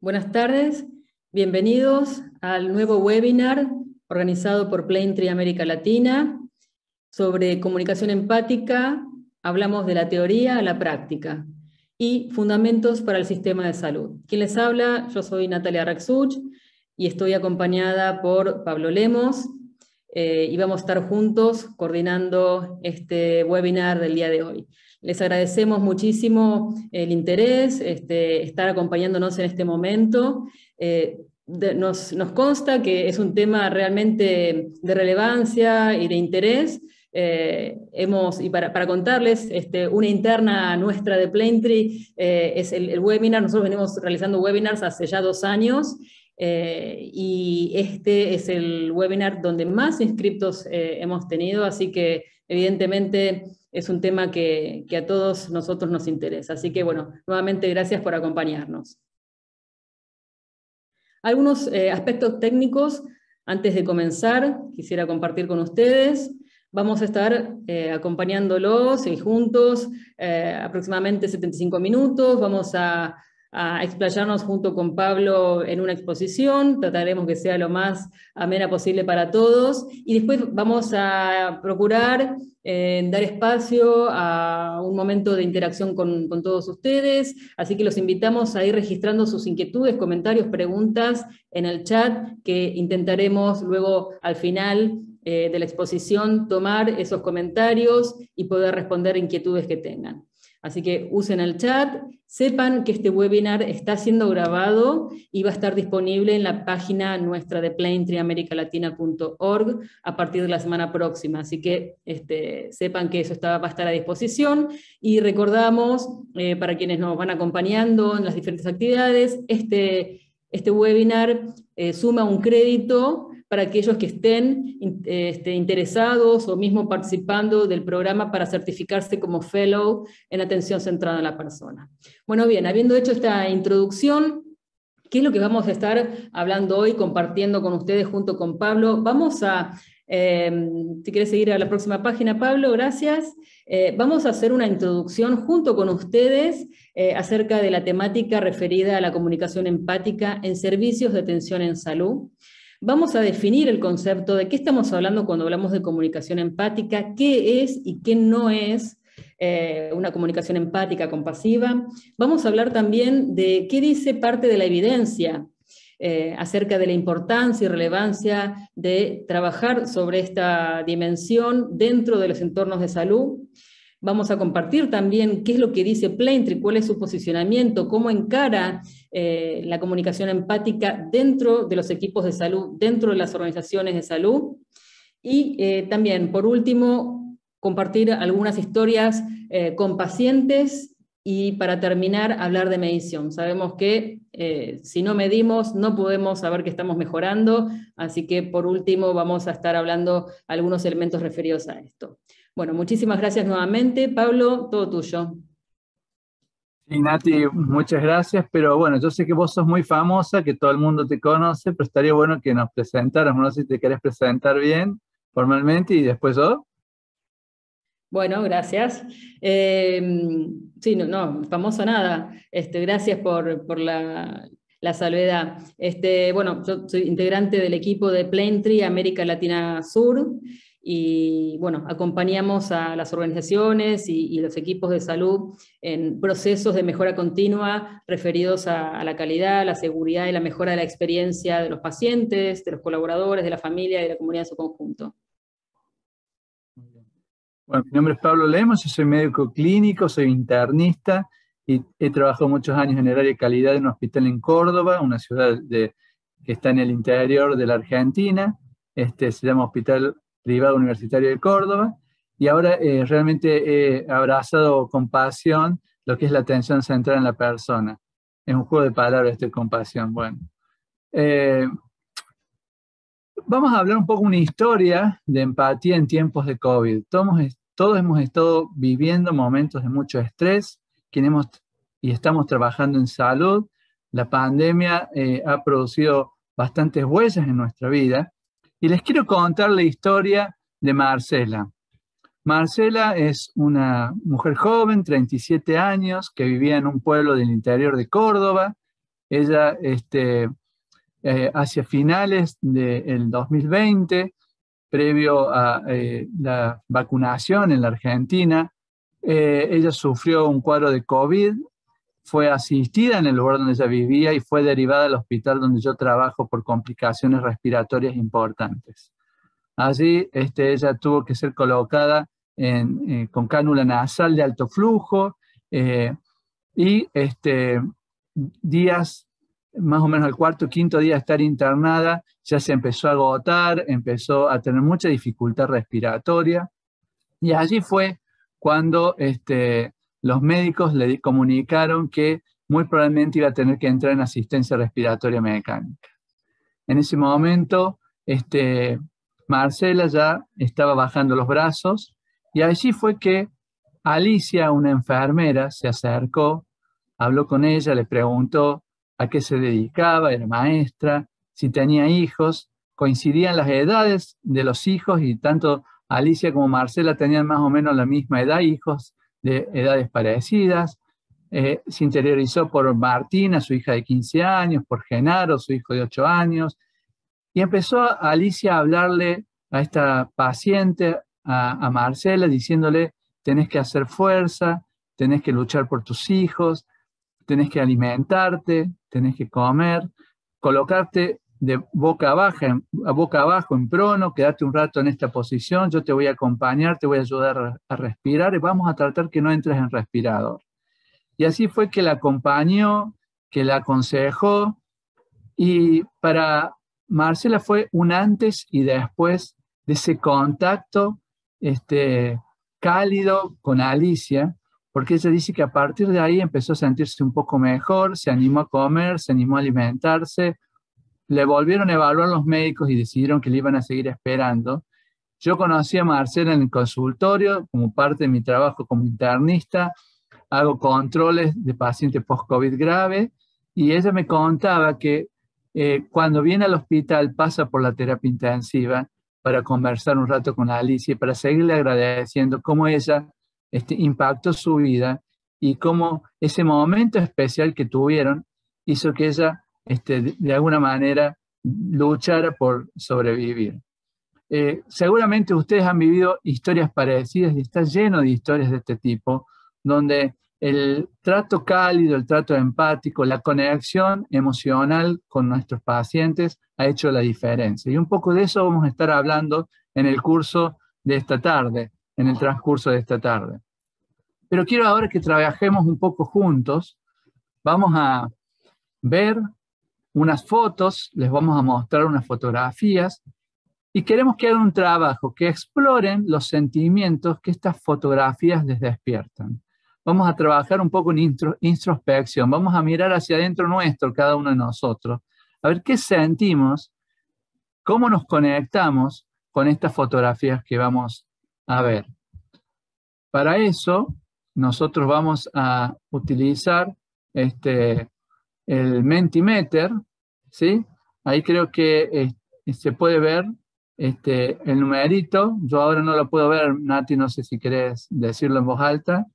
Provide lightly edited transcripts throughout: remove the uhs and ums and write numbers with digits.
Buenas tardes, bienvenidos al nuevo webinar organizado por Plaintree América Latina sobre comunicación empática. Hablamos de la teoría a la práctica y fundamentos para el sistema de salud. Quien les habla, yo soy Natalia Raxuch y estoy acompañada por Pablo Lemos y vamos a estar juntos coordinando este webinar del día de hoy. Les agradecemos muchísimo el interés, estar acompañándonos en este momento. Nos consta que es un tema realmente de relevancia y de interés. Y para contarles, una interna nuestra de Plaintree es el webinar. Nosotros venimos realizando webinars hace ya 2 años. Y este es el webinar donde más inscriptos hemos tenido, así que evidentemente es un tema que a todos nosotros nos interesa. Así que bueno, nuevamente gracias por acompañarnos. Algunos aspectos técnicos antes de comenzar, quisiera compartir con ustedes. Vamos a estar acompañándolos y juntos aproximadamente 75 minutos. Vamos a explayarnos junto con Pablo en una exposición, trataremos que sea lo más amena posible para todos, y después vamos a procurar dar espacio a un momento de interacción con todos ustedes, así que los invitamos a ir registrando sus inquietudes, comentarios, preguntas en el chat, que intentaremos luego al final de la exposición tomar esos comentarios y poder responder inquietudes que tengan. Así que usen el chat, sepan que este webinar está siendo grabado y va a estar disponible en la página nuestra de plaintreeamericalatina.org a partir de la semana próxima. Así que sepan que eso va a estar a disposición, y recordamos, para quienes nos van acompañando en las diferentes actividades, este webinar suma un crédito para aquellos que estén interesados o mismo participando del programa para certificarse como Fellow en atención centrada en la persona. Bueno, bien, habiendo hecho esta introducción, ¿qué es lo que vamos a estar hablando hoy, compartiendo con ustedes junto con Pablo? Vamos a, si quieres seguir a la próxima página, Pablo, gracias. Vamos a hacer una introducción junto con ustedes acerca de la temática referida a la comunicación empática en servicios de atención en salud. Vamos a definir el concepto de qué estamos hablando cuando hablamos de comunicación empática, qué es y qué no es una comunicación empática compasiva. Vamos a hablar también de qué dice parte de la evidencia acerca de la importancia y relevancia de trabajar sobre esta dimensión dentro de los entornos de salud. Vamos a compartir también qué es lo que dice Plaintree, cuál es su posicionamiento, cómo encara la comunicación empática dentro de los equipos de salud, dentro de las organizaciones de salud. Y también, por último, compartir algunas historias con pacientes, y para terminar, hablar de medición. Sabemos que si no medimos, no podemos saber que estamos mejorando, así que por último vamos a estar hablando algunos elementos referidos a esto. Bueno, muchísimas gracias nuevamente. Pablo, todo tuyo. Sí, Nati, muchas gracias, pero bueno, yo sé que vos sos muy famosa, que todo el mundo te conoce, pero estaría bueno que nos presentaras, no sé si te querés presentar bien, formalmente, y después yo. Bueno, gracias. Sí, no, famoso nada. Gracias por la salvedad. Bueno, yo soy integrante del equipo de Plaintree América Latina Sur, y bueno, acompañamos a las organizaciones y los equipos de salud en procesos de mejora continua referidos a la calidad, la seguridad y la mejora de la experiencia de los pacientes, de los colaboradores, de la familia y de la comunidad en su conjunto. Bueno, mi nombre es Pablo Lemos, yo soy médico clínico, soy internista y he trabajado muchos años en el área de calidad en un hospital en Córdoba, una ciudad que está en el interior de la Argentina. Se llama Hospital Privado Universitario de Córdoba, y ahora realmente he abrazado con pasión lo que es la atención centrada en la persona. Es un juego de palabras compasión. Bueno, vamos a hablar un poco una historia de empatía en tiempos de COVID. Todos hemos estado viviendo momentos de mucho estrés, y estamos trabajando en salud. La pandemia ha producido bastantes huellas en nuestra vida, y les quiero contar la historia de Marcela. Marcela es una mujer joven, 37 años, que vivía en un pueblo del interior de Córdoba. ella hacia finales del 2020, previo a la vacunación en la Argentina, ella sufrió un cuadro de COVID, fue asistida en el lugar donde ella vivía y fue derivada al hospital donde yo trabajo por complicaciones respiratorias importantes. Allí ella tuvo que ser colocada con cánula nasal de alto flujo y días, más o menos al cuarto o quinto día de estar internada, ya se empezó a agotar, empezó a tener mucha dificultad respiratoria y allí fue cuando los médicos le comunicaron que muy probablemente iba a tener que entrar en asistencia respiratoria mecánica. En ese momento, Marcela ya estaba bajando los brazos y allí fue que Alicia, una enfermera, se acercó, habló con ella, le preguntó a qué se dedicaba, era maestra, si tenía hijos, coincidían las edades de los hijos y tanto Alicia como Marcela tenían más o menos la misma edad, hijos de edades parecidas. Se interiorizó por Martina, su hija de 15 años, por Genaro, su hijo de 8 años, y empezó Alicia a hablarle a esta paciente, a Marcela, diciéndole, tenés que hacer fuerza, tenés que luchar por tus hijos, tenés que alimentarte, tenés que comer, colocarte de boca abajo en prono, quedarte un rato en esta posición, yo te voy a acompañar, te voy a ayudar a respirar y vamos a tratar que no entres en respirador. Y así fue que la acompañó, que la aconsejó, y para Marcela fue un antes y después de ese contacto cálido con Alicia, porque ella dice que a partir de ahí empezó a sentirse un poco mejor, se animó a comer, se animó a alimentarse, le volvieron a evaluar los médicos y decidieron que le iban a seguir esperando. Yo conocí a Marcela en el consultorio como parte de mi trabajo como internista, hago controles de pacientes post-COVID grave y ella me contaba que cuando viene al hospital pasa por la terapia intensiva para conversar un rato con Alicia y para seguirle agradeciendo cómo ella impactó su vida y cómo ese momento especial que tuvieron hizo que ella de alguna manera luchara por sobrevivir. Seguramente ustedes han vivido historias parecidas y está lleno de historias de este tipo, donde el trato cálido, el trato empático, la conexión emocional con nuestros pacientes ha hecho la diferencia. Y un poco de eso vamos a estar hablando en el curso de esta tarde, en el transcurso de esta tarde. Pero quiero ahora que trabajemos un poco juntos. Vamos a ver unas fotos, les vamos a mostrar unas fotografías y queremos que hagan un trabajo, que exploren los sentimientos que estas fotografías les despiertan. Vamos a trabajar un poco en introspección, vamos a mirar hacia adentro nuestro, cada uno de nosotros, a ver qué sentimos, cómo nos conectamos con estas fotografías que vamos a ver. Para eso, nosotros vamos a utilizar el Mentimeter, ¿sí? Ahí creo que se puede ver el numerito. Yo ahora no lo puedo ver, Nati, no sé si querés decirlo en voz alta.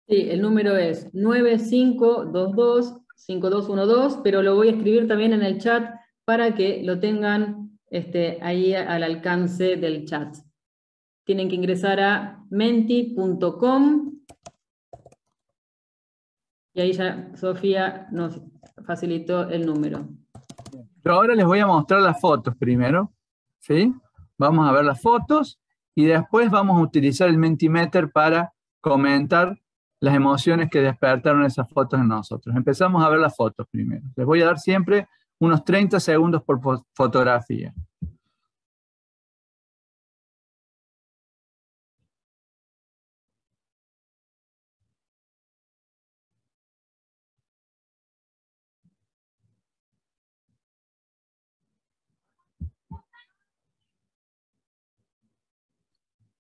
Sí, el número es 9522-5212, pero lo voy a escribir también en el chat para que lo tengan ahí al alcance del chat. Tienen que ingresar a menti.com y ahí ya Sofía nos facilitó el número. Yo ahora les voy a mostrar las fotos primero, ¿sí? Vamos a ver las fotos y después vamos a utilizar el Mentimeter para comentar las emociones que despertaron esas fotos en nosotros. Empezamos a ver las fotos primero. Les voy a dar siempre unos 30 segundos por fotografía.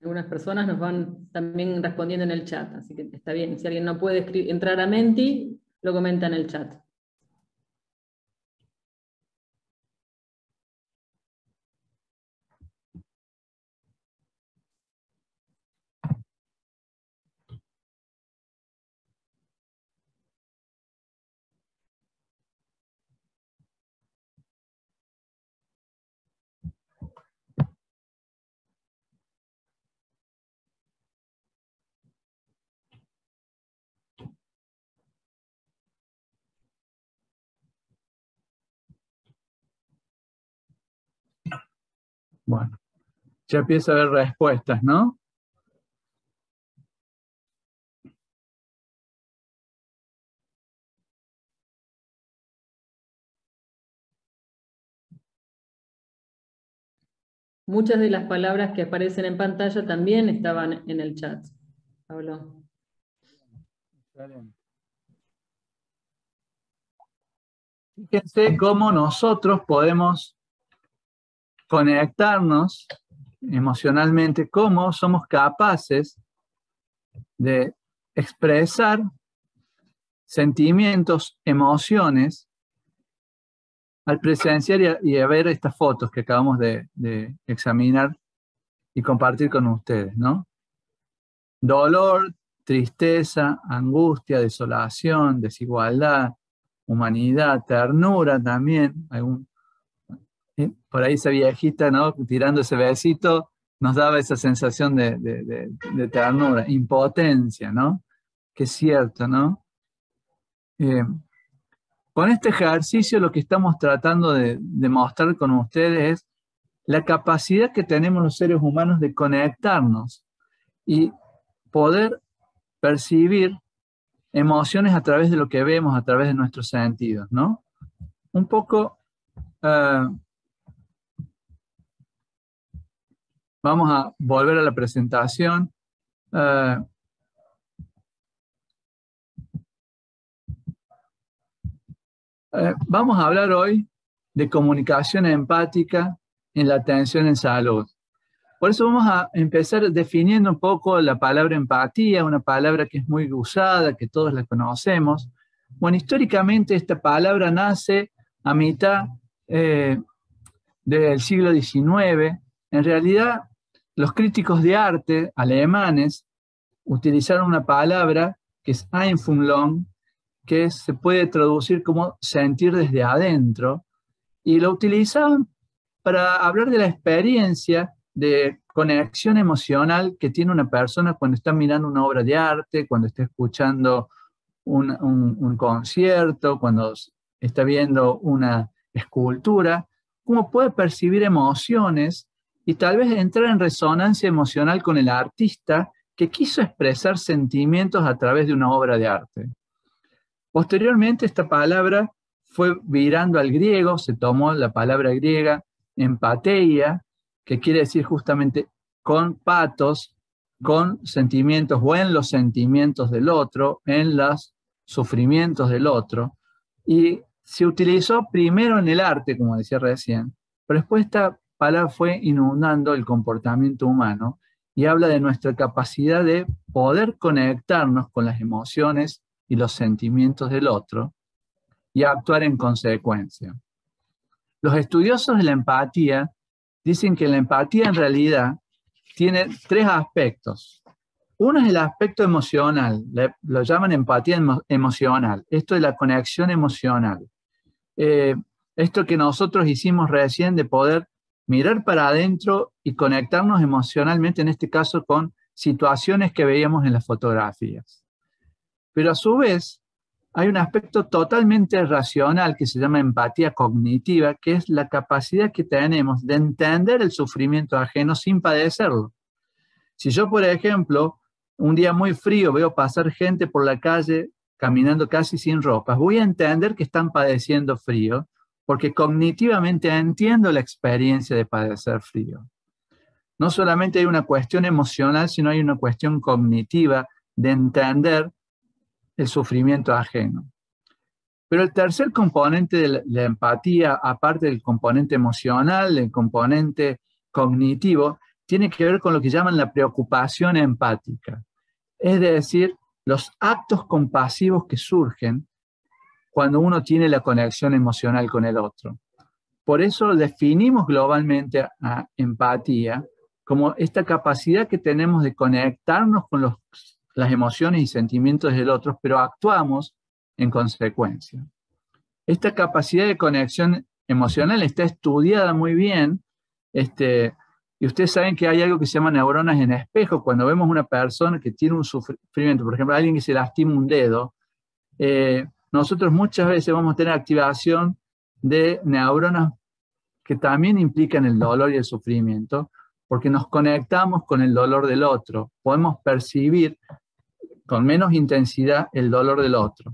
Algunas personas nos van también respondiendo en el chat, así que está bien. Si alguien no puede entrar a Menti, lo comenta en el chat. Bueno, ya empieza a haber respuestas, ¿no? Muchas de las palabras que aparecen en pantalla también estaban en el chat, Pablo. Excelente. Fíjense cómo nosotros podemos conectarnos emocionalmente, cómo somos capaces de expresar sentimientos, emociones, al presenciar y a ver estas fotos que acabamos de examinar y compartir con ustedes, ¿no? Dolor, tristeza, angustia, desolación, desigualdad, humanidad, ternura también. Por ahí esa viejita, ¿no? Tirando ese besito, nos daba esa sensación de ternura, impotencia, ¿no? Que es cierto, ¿no? Con este ejercicio lo que estamos tratando de mostrar con ustedes es la capacidad que tenemos los seres humanos de conectarnos y poder percibir emociones a través de lo que vemos, a través de nuestros sentidos, ¿no? Un poco, vamos a volver a la presentación. Vamos a hablar hoy de comunicación empática en la atención en salud. Por eso vamos a empezar definiendo un poco la palabra empatía, una palabra que es muy usada, que todos la conocemos. Bueno, históricamente esta palabra nace a mitad del siglo XIX. En realidad, los críticos de arte alemanes utilizaron una palabra que es Einfühlung, que se puede traducir como sentir desde adentro, y lo utilizaban para hablar de la experiencia de conexión emocional que tiene una persona cuando está mirando una obra de arte, cuando está escuchando un concierto, cuando está viendo una escultura, cómo puede percibir emociones y tal vez entrar en resonancia emocional con el artista que quiso expresar sentimientos a través de una obra de arte. Posteriormente, esta palabra fue virando al griego, se tomó la palabra griega empateia, que quiere decir justamente con patos, con sentimientos o en los sentimientos del otro, en los sufrimientos del otro, y se utilizó primero en el arte, como decía recién, pero después esta palabra fue inundando el comportamiento humano y habla de nuestra capacidad de poder conectarnos con las emociones y los sentimientos del otro y actuar en consecuencia. Los estudiosos de la empatía dicen que la empatía en realidad tiene tres aspectos. Uno es el aspecto emocional, lo llaman empatía emocional. Esto es la conexión emocional. Esto que nosotros hicimos recién de poder mirar para adentro y conectarnos emocionalmente, en este caso con situaciones que veíamos en las fotografías. Pero a su vez, hay un aspecto totalmente racional que se llama empatía cognitiva, que es la capacidad que tenemos de entender el sufrimiento ajeno sin padecerlo. Si yo, por ejemplo, un día muy frío veo pasar gente por la calle caminando casi sin ropas, voy a entender que están padeciendo frío, porque cognitivamente entiendo la experiencia de padecer frío. No solamente hay una cuestión emocional, sino hay una cuestión cognitiva de entender el sufrimiento ajeno. Pero el tercer componente de la empatía, aparte del componente emocional, el componente cognitivo, tiene que ver con lo que llaman la preocupación empática. Es decir, los actos compasivos que surgen cuando uno tiene la conexión emocional con el otro. Por eso definimos globalmente a empatía como esta capacidad que tenemos de conectarnos con las emociones y sentimientos del otro, pero actuamos en consecuencia. Esta capacidad de conexión emocional está estudiada muy bien, y ustedes saben que hay algo que se llama neuronas en espejo. Cuando vemos una persona que tiene un sufrimiento, por ejemplo, alguien que se lastima un dedo, nosotros muchas veces vamos a tener activación de neuronas que también implican el dolor y el sufrimiento, porque nos conectamos con el dolor del otro. Podemos percibir con menos intensidad el dolor del otro.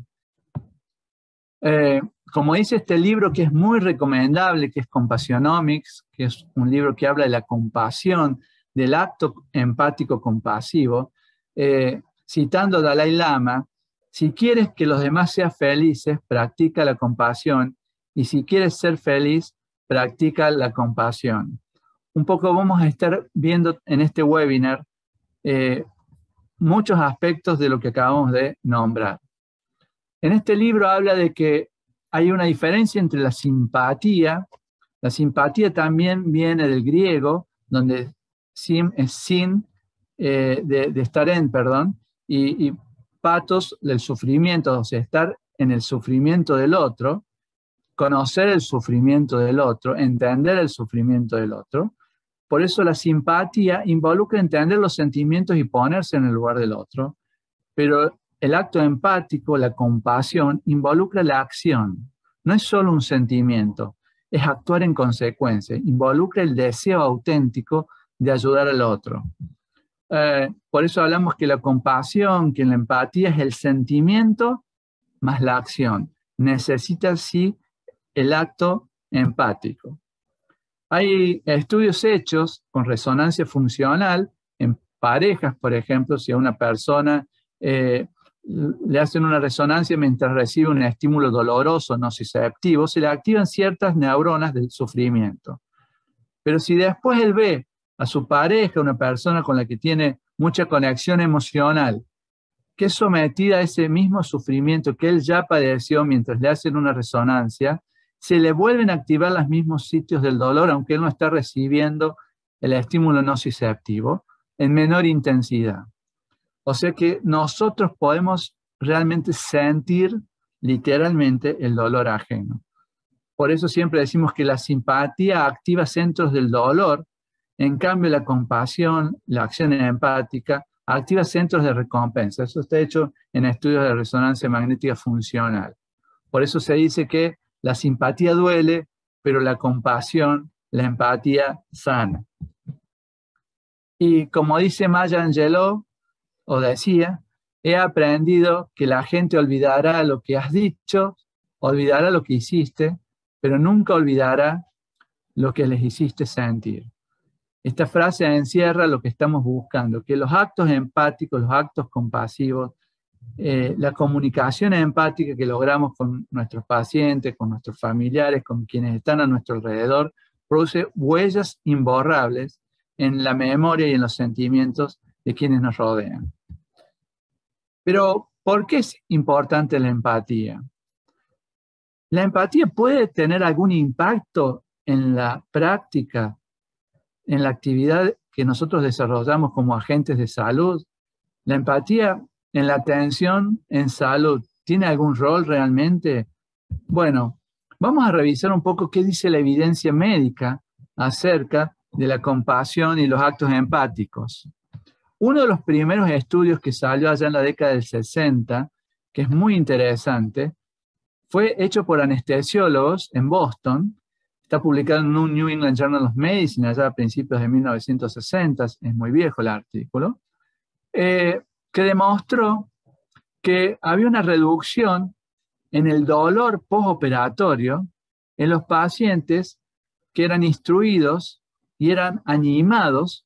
Como dice este libro, que es muy recomendable, que es Compassionomics, que es un libro que habla de la compasión, del acto empático compasivo, citando a Dalai Lama, si quieres que los demás sean felices, practica la compasión, y si quieres ser feliz, practica la compasión. Un poco vamos a estar viendo en este webinar muchos aspectos de lo que acabamos de nombrar. En este libro habla de que hay una diferencia entre la simpatía. La simpatía también viene del griego, donde sim es sin, de estar en, perdón, y patos del sufrimiento, o sea, estar en el sufrimiento del otro, conocer el sufrimiento del otro, entender el sufrimiento del otro. Por eso la simpatía involucra entender los sentimientos y ponerse en el lugar del otro, pero el acto empático, la compasión, involucra la acción. No es solo un sentimiento, es actuar en consecuencia, involucra el deseo auténtico de ayudar al otro. Por eso hablamos que la compasión, que la empatía es el sentimiento más la acción. Necesita sí el acto empático. Hay estudios hechos con resonancia funcional en parejas, por ejemplo, si a una persona le hacen una resonancia mientras recibe un estímulo doloroso, nociceptivo, se le activan ciertas neuronas del sufrimiento. Pero si después él ve a su pareja, una persona con la que tiene mucha conexión emocional, que es sometida a ese mismo sufrimiento que él ya padeció mientras le hacen una resonancia, se le vuelven a activar los mismos sitios del dolor, aunque él no está recibiendo el estímulo nociceptivo, en menor intensidad. O sea que nosotros podemos realmente sentir literalmente el dolor ajeno. Por eso siempre decimos que la simpatía activa centros del dolor, en cambio la compasión, la acción empática, activa centros de recompensa. Eso está hecho en estudios de resonancia magnética funcional. Por eso se dice que la simpatía duele, pero la compasión, la empatía sana. Y como dice Maya Angelou, o decía, he aprendido que la gente olvidará lo que has dicho, olvidará lo que hiciste, pero nunca olvidará lo que les hiciste sentir. Esta frase encierra lo que estamos buscando, que los actos empáticos, los actos compasivos, la comunicación empática que logramos con nuestros pacientes, con nuestros familiares, con quienes están a nuestro alrededor, produce huellas imborrables en la memoria y en los sentimientos de quienes nos rodean. Pero, ¿por qué es importante la empatía? ¿La empatía puede tener algún impacto en la práctica, en la actividad que nosotros desarrollamos como agentes de salud? ¿La empatía en la atención en salud tiene algún rol realmente? Bueno, vamos a revisar un poco qué dice la evidencia médica acerca de la compasión y los actos empáticos. Uno de los primeros estudios que salió allá en la década del 60, que es muy interesante, fue hecho por anestesiólogos en Boston. Está publicado en un New England Journal of Medicine allá a principios de 1960, es muy viejo el artículo, que demostró que había una reducción en el dolor postoperatorio en los pacientes que eran instruidos y eran animados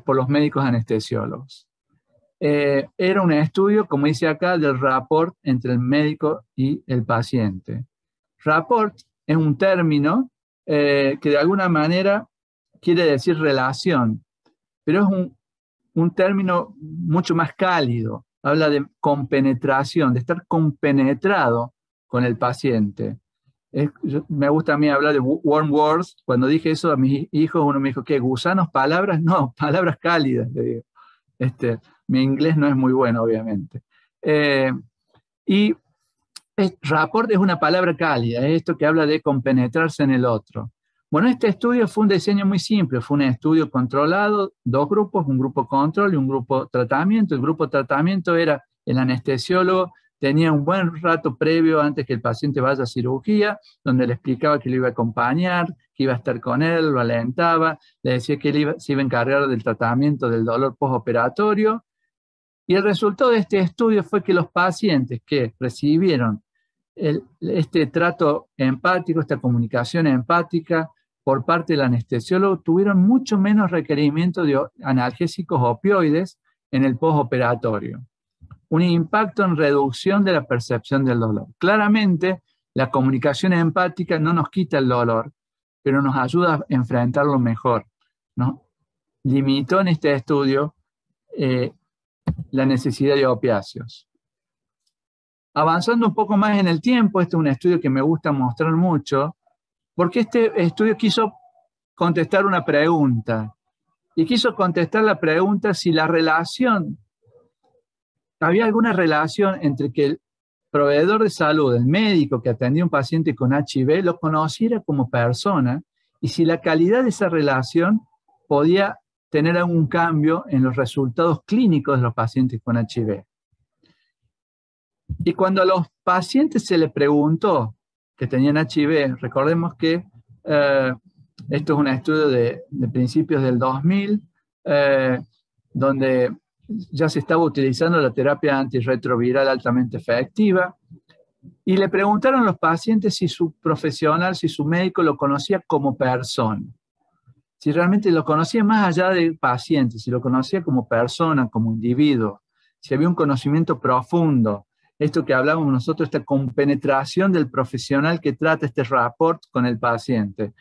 por los médicos anestesiólogos. Era un estudio, como dice acá, del rapport entre el médico y el paciente. Rapport es un término que de alguna manera quiere decir relación, pero es un término mucho más cálido. Habla de compenetración, de estar compenetrado con el paciente. Me gusta a mí hablar de warm words. Cuando dije eso a mis hijos, uno me dijo, ¿qué? ¿Gusanos? ¿Palabras? No, palabras cálidas, le digo. Mi inglés no es muy bueno, obviamente. Rapport es una palabra cálida, es esto que habla de compenetrarse en el otro. Bueno, este estudio fue un diseño muy simple, fue un estudio controlado, dos grupos, un grupo control y un grupo tratamiento. El grupo tratamiento era el anestesiólogo, tenía un buen rato previo antes que el paciente vaya a cirugía, donde le explicaba que lo iba a acompañar, que iba a estar con él, lo alentaba, le decía que él se iba a encargar del tratamiento del dolor postoperatorio. Y el resultado de este estudio fue que los pacientes que recibieron este trato empático, esta comunicación empática por parte del anestesiólogo, tuvieron mucho menos requerimiento de analgésicos opioides en el postoperatorio. Un impacto en reducción de la percepción del dolor. Claramente, la comunicación empática no nos quita el dolor, pero nos ayuda a enfrentarlo mejor, ¿no? Limitó en este estudio la necesidad de opiáceos. Avanzando un poco más en el tiempo, este es un estudio que me gusta mostrar mucho, porque este estudio quiso contestar una pregunta, y quiso contestar la pregunta si había alguna relación entre que el proveedor de salud, el médico que atendía a un paciente con HIV, lo conociera como persona, y si la calidad de esa relación podía tener algún cambio en los resultados clínicos de los pacientes con HIV. Y cuando a los pacientes se les preguntó que tenían HIV, recordemos que esto es un estudio de principios del 2000, donde ya se estaba utilizando la terapia antirretroviral altamente efectiva, y le preguntaron a los pacientes si su profesional, si su médico lo conocía como persona, si realmente lo conocía más allá del paciente, si lo conocía como persona, como individuo, si había un conocimiento profundo, esto que hablábamos nosotros, esta compenetración del profesional que trata este rapport con el paciente.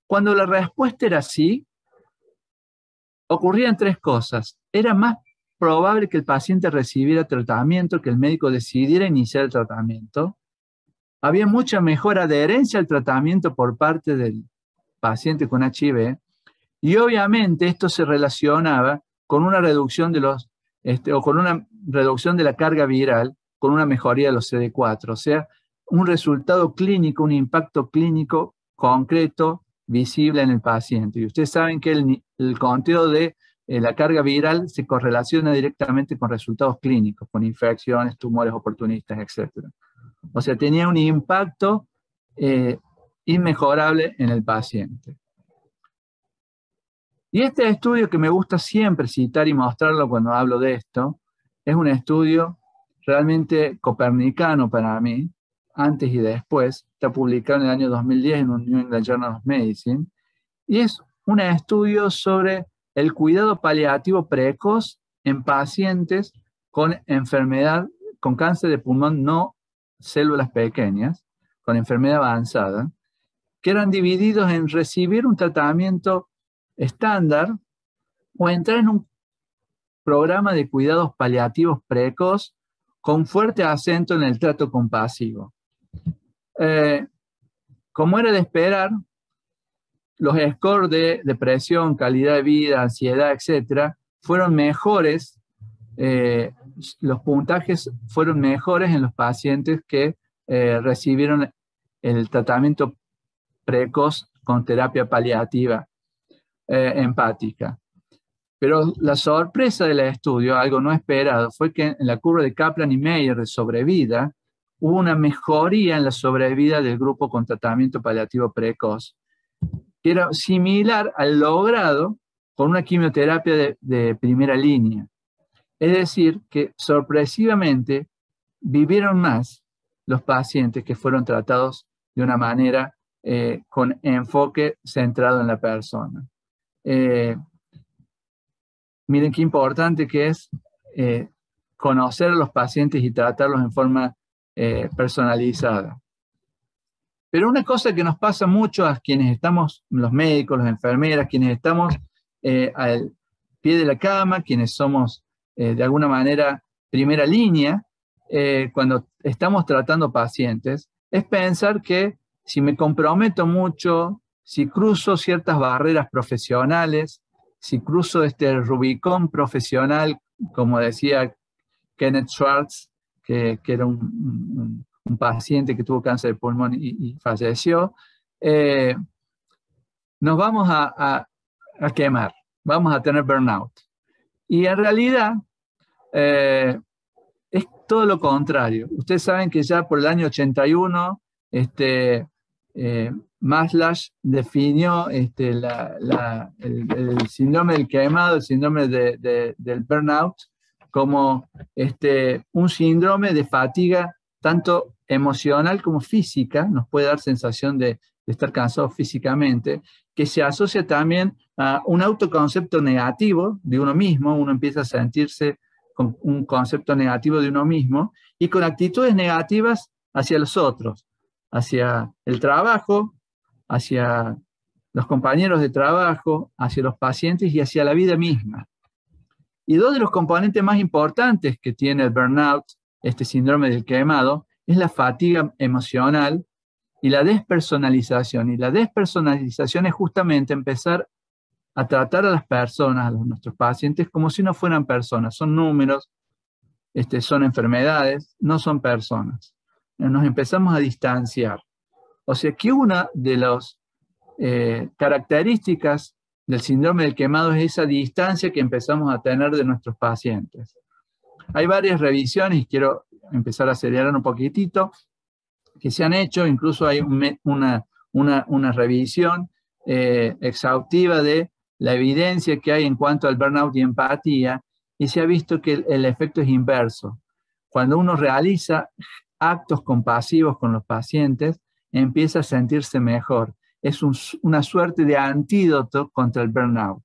Cuando la respuesta era sí, ocurrían tres cosas. Era más probable que el paciente recibiera tratamiento, que el médico decidiera iniciar el tratamiento. Había mucha mejor adherencia al tratamiento por parte del paciente con HIV, y obviamente esto se relacionaba con una reducción con una reducción de la carga viral, con una mejoría de los CD4, o sea, un resultado clínico, un impacto clínico concreto, visible en el paciente. Y ustedes saben que el conteo de la carga viral se correlaciona directamente con resultados clínicos, con infecciones, tumores oportunistas, etc. O sea, tenía un impacto inmejorable en el paciente. Y este estudio que me gusta siempre citar y mostrarlo cuando hablo de esto, es un estudio realmente copernicano para mí, antes y después. Está publicado en el año 2010 en un New England Journal of Medicine, y es un estudio sobre el cuidado paliativo precoz en pacientes con enfermedad, con cáncer de pulmón no células pequeñas, con enfermedad avanzada, que eran divididos en recibir un tratamiento estándar o entrar en un programa de cuidados paliativos precoz con fuerte acento en el trato compasivo. Como era de esperar, los scores de depresión, calidad de vida, ansiedad, etc., fueron mejores, los puntajes fueron mejores en los pacientes que recibieron el tratamiento precoz con terapia paliativa empática. Pero la sorpresa del estudio, algo no esperado, fue que en la curva de Kaplan y Meyer de sobrevida hubo una mejoría en la sobrevida del grupo con tratamiento paliativo precoz, que era similar al logrado con una quimioterapia de primera línea. Es decir, que sorpresivamente vivieron más los pacientes que fueron tratados de una manera con enfoque centrado en la persona. Miren qué importante que es conocer a los pacientes y tratarlos en forma personalizada. Pero una cosa que nos pasa mucho a quienes estamos, los médicos, las enfermeras, quienes estamos al pie de la cama, quienes somos de alguna manera primera línea, cuando estamos tratando pacientes, es pensar que si me comprometo mucho, si cruzo ciertas barreras profesionales, si cruzo este Rubicón profesional, como decía Kenneth Schwartz, que era un paciente que tuvo cáncer de pulmón y falleció, nos vamos a quemar, vamos a tener burnout. Y en realidad es todo lo contrario. Ustedes saben que ya por el año 81, Maslow definió el síndrome del quemado, el síndrome del burnout, como un síndrome de fatiga tanto emocional como física, nos puede dar sensación de estar cansado físicamente, que se asocia también a un autoconcepto negativo de uno mismo, uno empieza a sentirse con un concepto negativo de uno mismo y con actitudes negativas hacia los otros, hacia el trabajo, hacia los compañeros de trabajo, hacia los pacientes y hacia la vida misma. Y dos de los componentes más importantes que tiene el burnout, este síndrome del quemado, es la fatiga emocional y la despersonalización. Y la despersonalización es justamente empezar a tratar a las personas, a nuestros pacientes, como si no fueran personas. Son números, son enfermedades, no son personas. Nos empezamos a distanciar. O sea que una de las características del síndrome del quemado es esa distancia que empezamos a tener de nuestros pacientes. Hay varias revisiones, y quiero empezar a acelerar un poquitito, que se han hecho, incluso hay una revisión exhaustiva de la evidencia que hay en cuanto al burnout y empatía, y se ha visto que el efecto es inverso. Cuando uno realiza actos compasivos con los pacientes, empieza a sentirse mejor. Es una suerte de antídoto contra el burnout.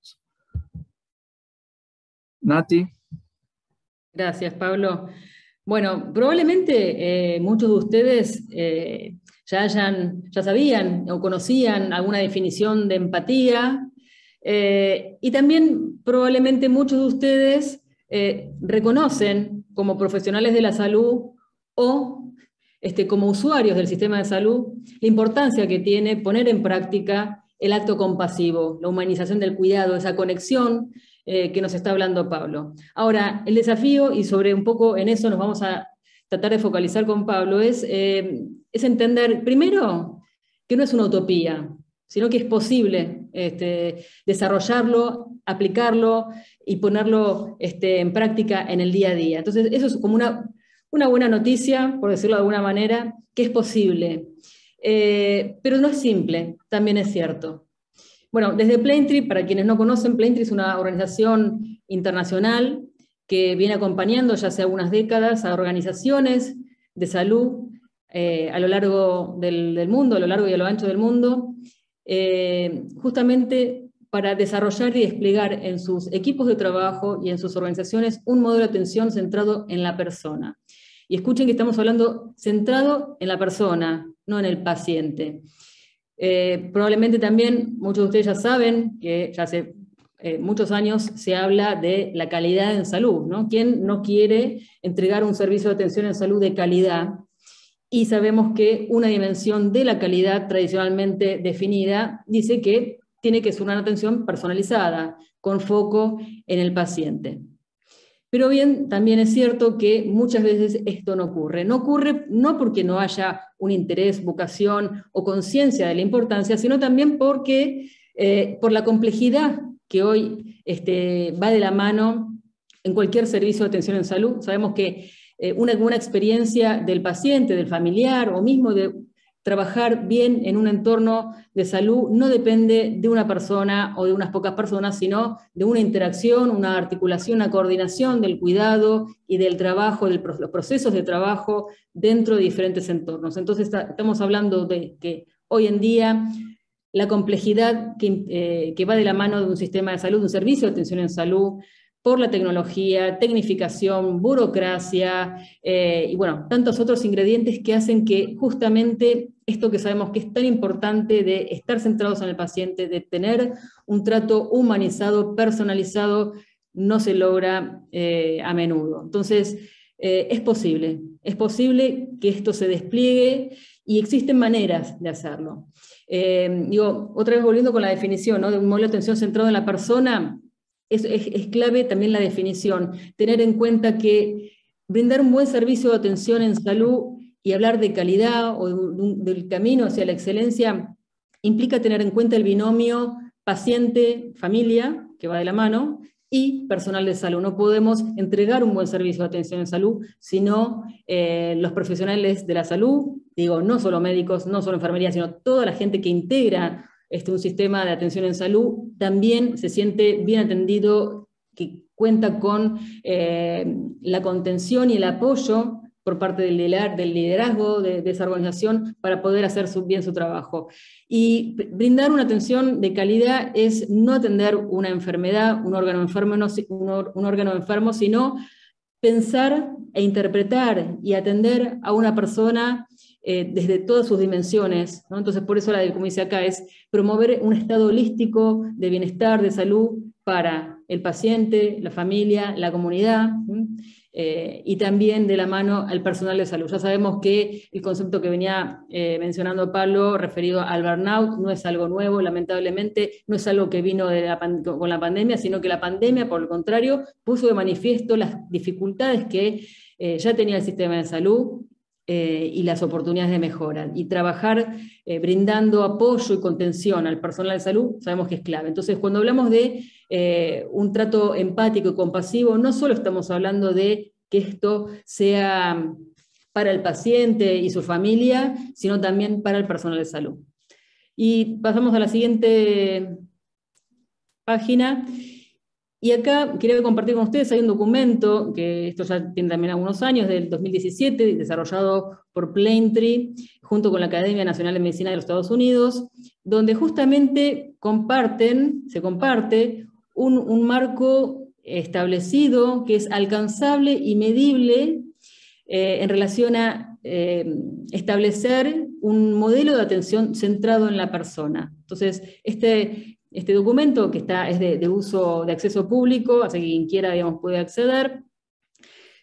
Nati. Gracias, Pablo. Bueno, probablemente muchos de ustedes ya sabían o conocían alguna definición de empatía, y también probablemente muchos de ustedes reconocen como profesionales de la salud o como usuarios del sistema de salud la importancia que tiene poner en práctica el acto compasivo, la humanización del cuidado, esa conexión que nos está hablando Pablo. Ahora, el desafío, y sobre un poco en eso nos vamos a tratar de focalizar con Pablo, es entender, primero, que no es una utopía, sino que es posible desarrollarlo, aplicarlo y ponerlo en práctica en el día a día. Entonces, eso es como una buena noticia, por decirlo de alguna manera, que es posible. Pero no es simple, también es cierto. Bueno, desde Planetree, para quienes no conocen, Planetree es una organización internacional que viene acompañando ya hace algunas décadas a organizaciones de salud a lo largo del mundo, a lo largo y a lo ancho del mundo, justamente para desarrollar y desplegar en sus equipos de trabajo y en sus organizaciones un modelo de atención centrado en la persona. Y escuchen que estamos hablando centrado en la persona, no en el paciente. Probablemente también muchos de ustedes ya saben que ya hace muchos años se habla de la calidad en salud, ¿no? ¿Quién no quiere entregar un servicio de atención en salud de calidad? Y sabemos que una dimensión de la calidad tradicionalmente definida dice que tiene que ser una atención personalizada, con foco en el paciente. Pero bien, también es cierto que muchas veces esto no ocurre. No ocurre no porque no haya un interés, vocación o conciencia de la importancia, sino también porque por la complejidad que hoy va de la mano en cualquier servicio de atención en salud. Sabemos que una experiencia del paciente, del familiar o mismo de trabajar bien en un entorno de salud no depende de una persona o de unas pocas personas, sino de una interacción, una articulación, una coordinación del cuidado y del trabajo, los procesos de trabajo dentro de diferentes entornos. Entonces estamos hablando de que hoy en día la complejidad que va de la mano de un sistema de salud, de un servicio de atención en salud, por la tecnología, tecnificación, burocracia, y bueno, tantos otros ingredientes que hacen que justamente esto que sabemos que es tan importante de estar centrados en el paciente, de tener un trato humanizado, personalizado, no se logra a menudo. Entonces, es posible que esto se despliegue y existen maneras de hacerlo. Otra vez volviendo con la definición, ¿no?, de un modelo de atención centrado en la persona. Es clave también la definición, tener en cuenta que brindar un buen servicio de atención en salud y hablar de calidad o del camino hacia la excelencia implica tener en cuenta el binomio paciente-familia, que va de la mano, y personal de salud. No podemos entregar un buen servicio de atención en salud, sino los profesionales de la salud, digo, no solo médicos, no solo enfermería, sino toda la gente que integra un sistema de atención en salud, también se siente bien atendido, que cuenta con la contención y el apoyo por parte del liderazgo de esa organización para poder hacer bien su trabajo. Y brindar una atención de calidad es no atender una enfermedad, un órgano enfermo, sino pensar e interpretar y atender a una persona desde todas sus dimensiones, ¿no? Entonces, por eso como dice acá, es promover un estado holístico de bienestar, de salud para el paciente, la familia, la comunidad, y también de la mano al personal de salud. Ya sabemos que el concepto que venía mencionando Pablo, referido al burnout, no es algo nuevo, lamentablemente, no es algo que vino con la pandemia, sino que la pandemia, por el contrario, puso de manifiesto las dificultades que ya tenía el sistema de salud, y las oportunidades de mejora. Y trabajar brindando apoyo y contención al personal de salud, sabemos que es clave. Entonces, cuando hablamos de un trato empático y compasivo, no solo estamos hablando de que esto sea para el paciente y su familia, sino también para el personal de salud. Y pasamos a la siguiente página. Y acá quería compartir con ustedes, hay un documento, que esto ya tiene también algunos años, del 2017, desarrollado por Plaintree, junto con la Academia Nacional de Medicina de los Estados Unidos, donde justamente se comparte un marco establecido que es alcanzable y medible en relación a establecer un modelo de atención centrado en la persona. Entonces, este documento, que es de uso de acceso público, así que quien quiera, digamos, puede acceder,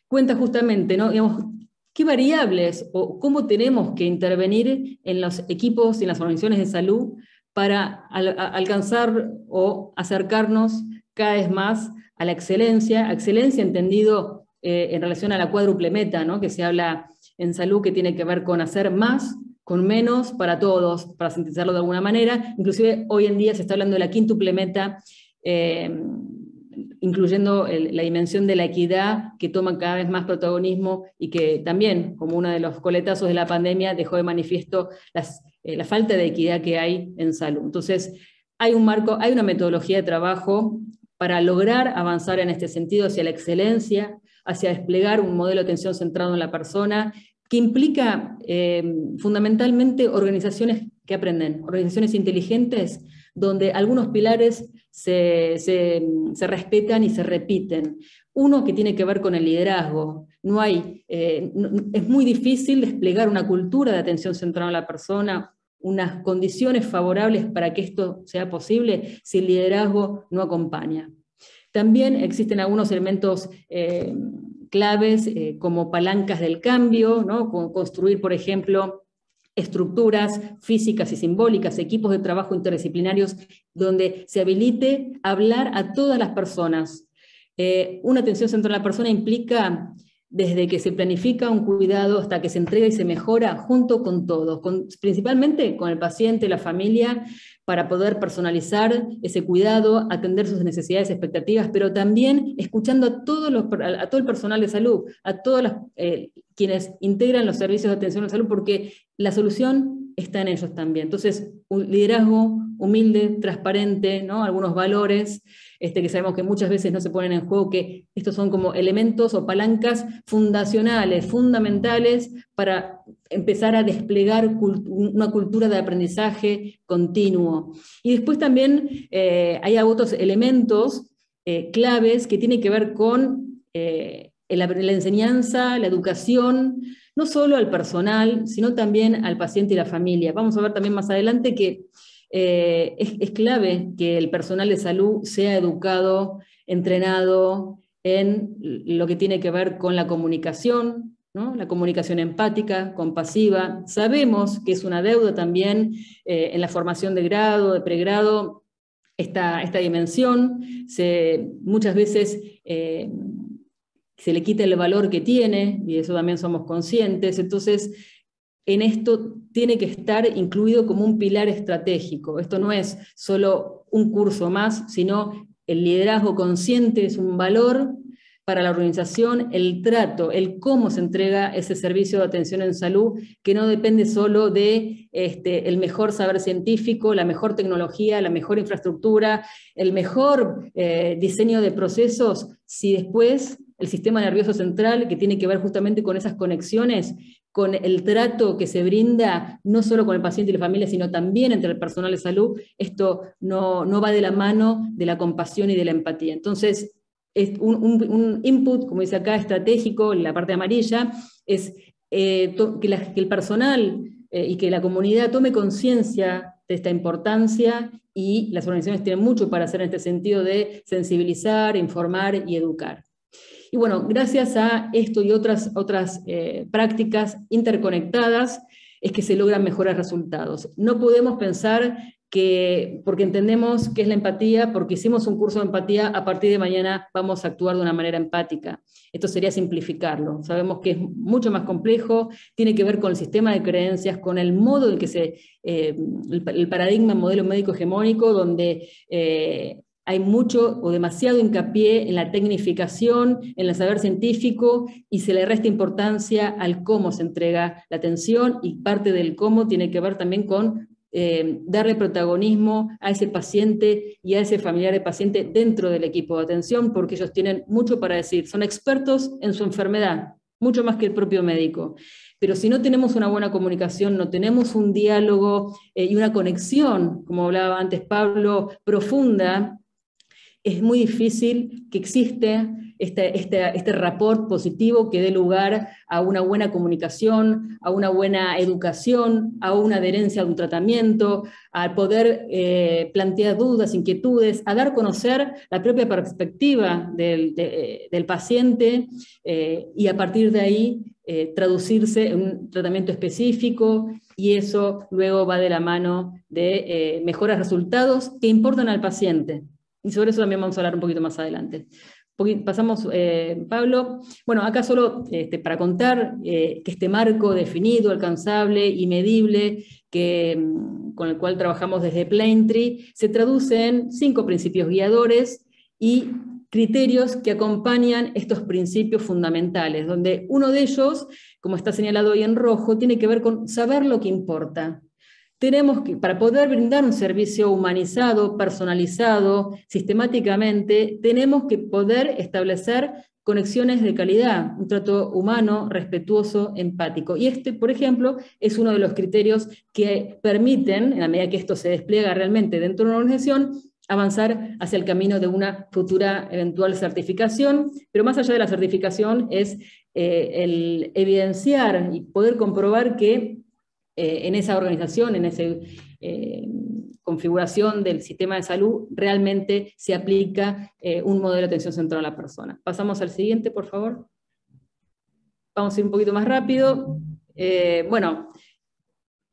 cuenta justamente, ¿no? Digamos, qué variables o cómo tenemos que intervenir en los equipos y en las organizaciones de salud para alcanzar o acercarnos cada vez más a la excelencia entendido en relación a la cuádruple meta, ¿no? Que se habla en salud, que tiene que ver con hacer más, con menos, para todos, para sintetizarlo de alguna manera. Inclusive hoy en día se está hablando de la quíntuple meta, incluyendo la dimensión de la equidad, que toma cada vez más protagonismo y que también, como uno de los coletazos de la pandemia, dejó de manifiesto la falta de equidad que hay en salud. Entonces, hay un marco, hay una metodología de trabajo para lograr avanzar en este sentido hacia la excelencia, hacia desplegar un modelo de atención centrado en la persona, que implica fundamentalmente organizaciones que aprenden, organizaciones inteligentes, donde algunos pilares se respetan y se repiten. Uno que tiene que ver con el liderazgo. Es muy difícil desplegar una cultura de atención centrada en la persona, unas condiciones favorables para que esto sea posible si el liderazgo no acompaña. También existen algunos elementos claves como palancas del cambio, ¿no? Construir, por ejemplo, estructuras físicas y simbólicas, equipos de trabajo interdisciplinarios donde se habilite hablar a todas las personas. Una atención centrada en la persona implica desde que se planifica un cuidado hasta que se entrega y se mejora junto con todos, principalmente con el paciente, la familia, para poder personalizar ese cuidado, atender sus necesidades y expectativas, pero también escuchando a todo el personal de salud, a todos quienes integran los servicios de atención a la salud, porque la solución está en ellos también. Entonces, un liderazgo humilde, transparente, ¿no? Algunos valores que sabemos que muchas veces no se ponen en juego, que estos son como elementos o palancas fundacionales, fundamentales, para empezar a desplegar una cultura de aprendizaje continuo. Y después también hay otros elementos claves que tienen que ver con la enseñanza, la educación, no solo al personal, sino también al paciente y la familia. Vamos a ver también más adelante que es clave que el personal de salud sea educado, entrenado en lo que tiene que ver con la comunicación, ¿no? La comunicación empática, compasiva. Sabemos que es una deuda también en la formación de grado, de pregrado, esta dimensión. Muchas veces se le quita el valor que tiene, y de eso también somos conscientes. Entonces, en esto tiene que estar incluido como un pilar estratégico. Esto no es solo un curso más, sino el liderazgo consciente es un valor para la organización, el trato, el cómo se entrega ese servicio de atención en salud, que no depende solo de el mejor saber científico, la mejor tecnología, la mejor infraestructura, el mejor diseño de procesos, si después el sistema nervioso central, que tiene que ver justamente con esas conexiones, con el trato que se brinda, no solo con el paciente y la familia, sino también entre el personal de salud, esto no va de la mano de la compasión y de la empatía. Entonces, es un input, como dice acá, estratégico, en la parte amarilla, es que el personal y que la comunidad tome conciencia de esta importancia, y las organizaciones tienen mucho para hacer en este sentido de sensibilizar, informar y educar. Y bueno, gracias a esto y otras prácticas interconectadas es que se logran mejores resultados. No podemos pensar que, porque entendemos qué es la empatía, porque hicimos un curso de empatía, a partir de mañana vamos a actuar de una manera empática. Esto sería simplificarlo. Sabemos que es mucho más complejo, tiene que ver con el sistema de creencias, con el modo en que el paradigma, el modelo médico hegemónico, donde hay mucho o demasiado hincapié en la tecnificación, en el saber científico, y se le resta importancia al cómo se entrega la atención, y parte del cómo tiene que ver también con darle protagonismo a ese paciente y a ese familiar de paciente dentro del equipo de atención, porque ellos tienen mucho para decir, son expertos en su enfermedad, mucho más que el propio médico. Pero si no tenemos una buena comunicación, no tenemos un diálogo y una conexión, como hablaba antes Pablo, profunda, es muy difícil que exista este rapport positivo que dé lugar a una buena comunicación, a una buena educación, a una adherencia a un tratamiento, a poder plantear dudas, inquietudes, a dar a conocer la propia perspectiva del paciente, y a partir de ahí traducirse en un tratamiento específico, y eso luego va de la mano de mejores resultados que importan al paciente. Y sobre eso también vamos a hablar un poquito más adelante. Pasamos, Pablo. Bueno, acá solo para contar que este marco definido, alcanzable y medible, con el cual trabajamos desde Planetree, se traduce en 5 principios guiadores y criterios que acompañan estos principios fundamentales, donde uno de ellos, como está señalado hoy en rojo, tiene que ver con saber lo que importa. Tenemos que, para poder brindar un servicio humanizado, personalizado, sistemáticamente, tenemos que poder establecer conexiones de calidad, un trato humano, respetuoso, empático. Y por ejemplo, es uno de los criterios que permiten, en la medida que esto se despliega realmente dentro de una organización, avanzar hacia el camino de una futura eventual certificación, pero más allá de la certificación es el evidenciar y poder comprobar que en esa organización, en esa configuración del sistema de salud, realmente se aplica un modelo de atención centrada a la persona. Pasamos al siguiente, por favor. Vamos a ir un poquito más rápido. Bueno,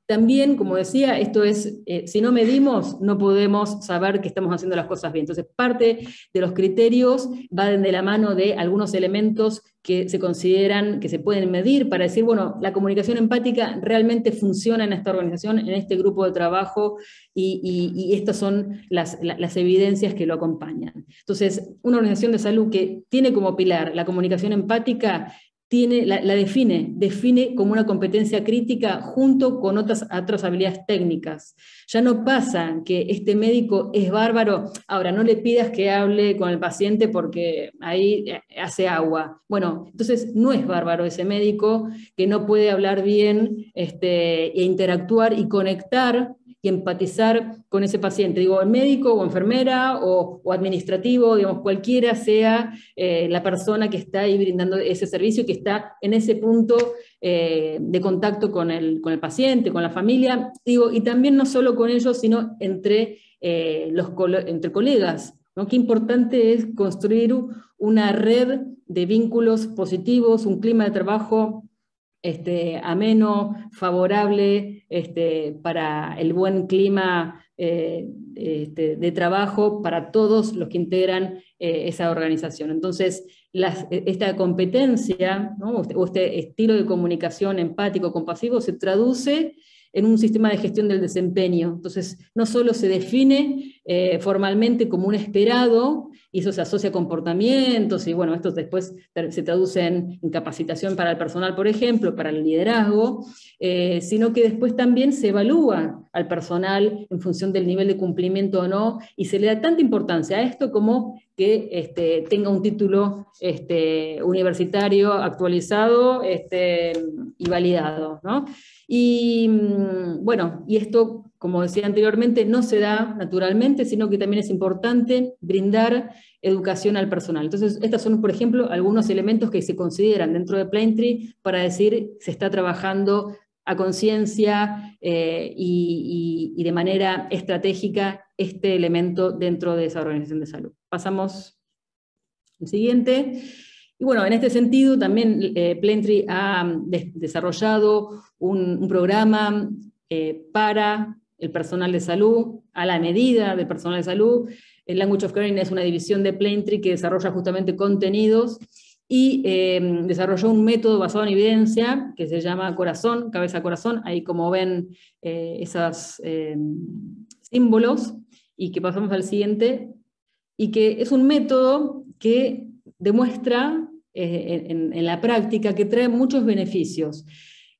también, como decía, esto es, si no medimos, no podemos saber que estamos haciendo las cosas bien. Entonces, parte de los criterios va de la mano de algunos elementos que se consideran, que se pueden medir para decir, bueno, la comunicación empática realmente funciona en esta organización, en este grupo de trabajo, y estas son las evidencias que lo acompañan. Entonces, una organización de salud que tiene como pilar la comunicación empática, la define como una competencia crítica junto con otras habilidades técnicas. Ya no pasa que este médico es bárbaro, ahora no le pidas que hable con el paciente porque ahí hace agua. Bueno, entonces no es bárbaro ese médico que no puede hablar bien e interactuar y conectar y empatizar con ese paciente. Digo, médico o enfermera o administrativo, digamos, cualquiera sea la persona que está ahí brindando ese servicio, que está en ese punto de contacto con el paciente, con la familia, digo, y también no solo con ellos, sino entre colegas, ¿no? Qué importante es construir una red de vínculos positivos, un clima de trabajo ameno, favorable para el buen clima de trabajo para todos los que integran esa organización. Entonces, esta competencia, ¿no? o este estilo de comunicación empático, compasivo, se traduce en un sistema de gestión del desempeño. Entonces, no solo se define formalmente como un esperado, y eso se asocia a comportamientos, y bueno, esto después se traduce en capacitación para el personal, por ejemplo, para el liderazgo, sino que después también se evalúa al personal en función del nivel de cumplimiento o no, y se le da tanta importancia a esto como que tenga un título universitario actualizado y validado, ¿no? Y bueno, y esto, como decía anteriormente, no se da naturalmente, sino que también es importante brindar educación al personal. Entonces, estos son, por ejemplo, algunos elementos que se consideran dentro de Planetree para decir se está trabajando a conciencia y de manera estratégica este elemento dentro de esa organización de salud. Pasamos al siguiente. Y bueno, en este sentido también Planetree ha desarrollado un programa para el personal de salud, a la medida del personal de salud. El Language of Caring es una división de Planetree que desarrolla justamente contenidos y desarrolló un método basado en evidencia que se llama Corazón, cabeza-corazón. Ahí como ven esos símbolos, y que pasamos al siguiente, y que es un método que demuestra en la práctica que trae muchos beneficios,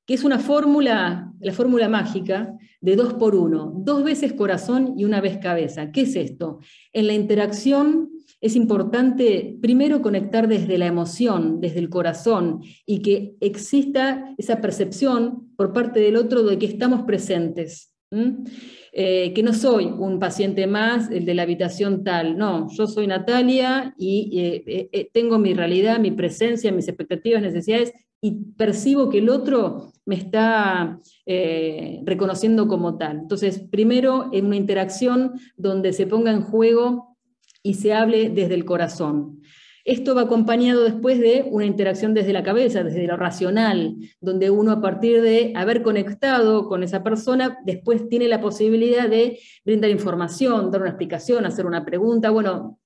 que es una fórmula, la fórmula mágica de 2 por 1, 2 veces corazón y 1 vez cabeza. ¿Qué es esto? En la interacción es importante primero conectar desde la emoción, desde el corazón, y que exista esa percepción por parte del otro de que estamos presentes. Que no soy un paciente más, el de la habitación tal, no, yo soy Natalia y tengo mi realidad, mi presencia, mis expectativas, necesidades, y percibo que el otro me está reconociendo como tal. Entonces, primero, en una interacción donde se ponga en juego y se hable desde el corazón. Esto va acompañado después de una interacción desde la cabeza, desde lo racional, donde uno, a partir de haber conectado con esa persona, después tiene la posibilidad de brindar información, dar una explicación, hacer una pregunta, bueno,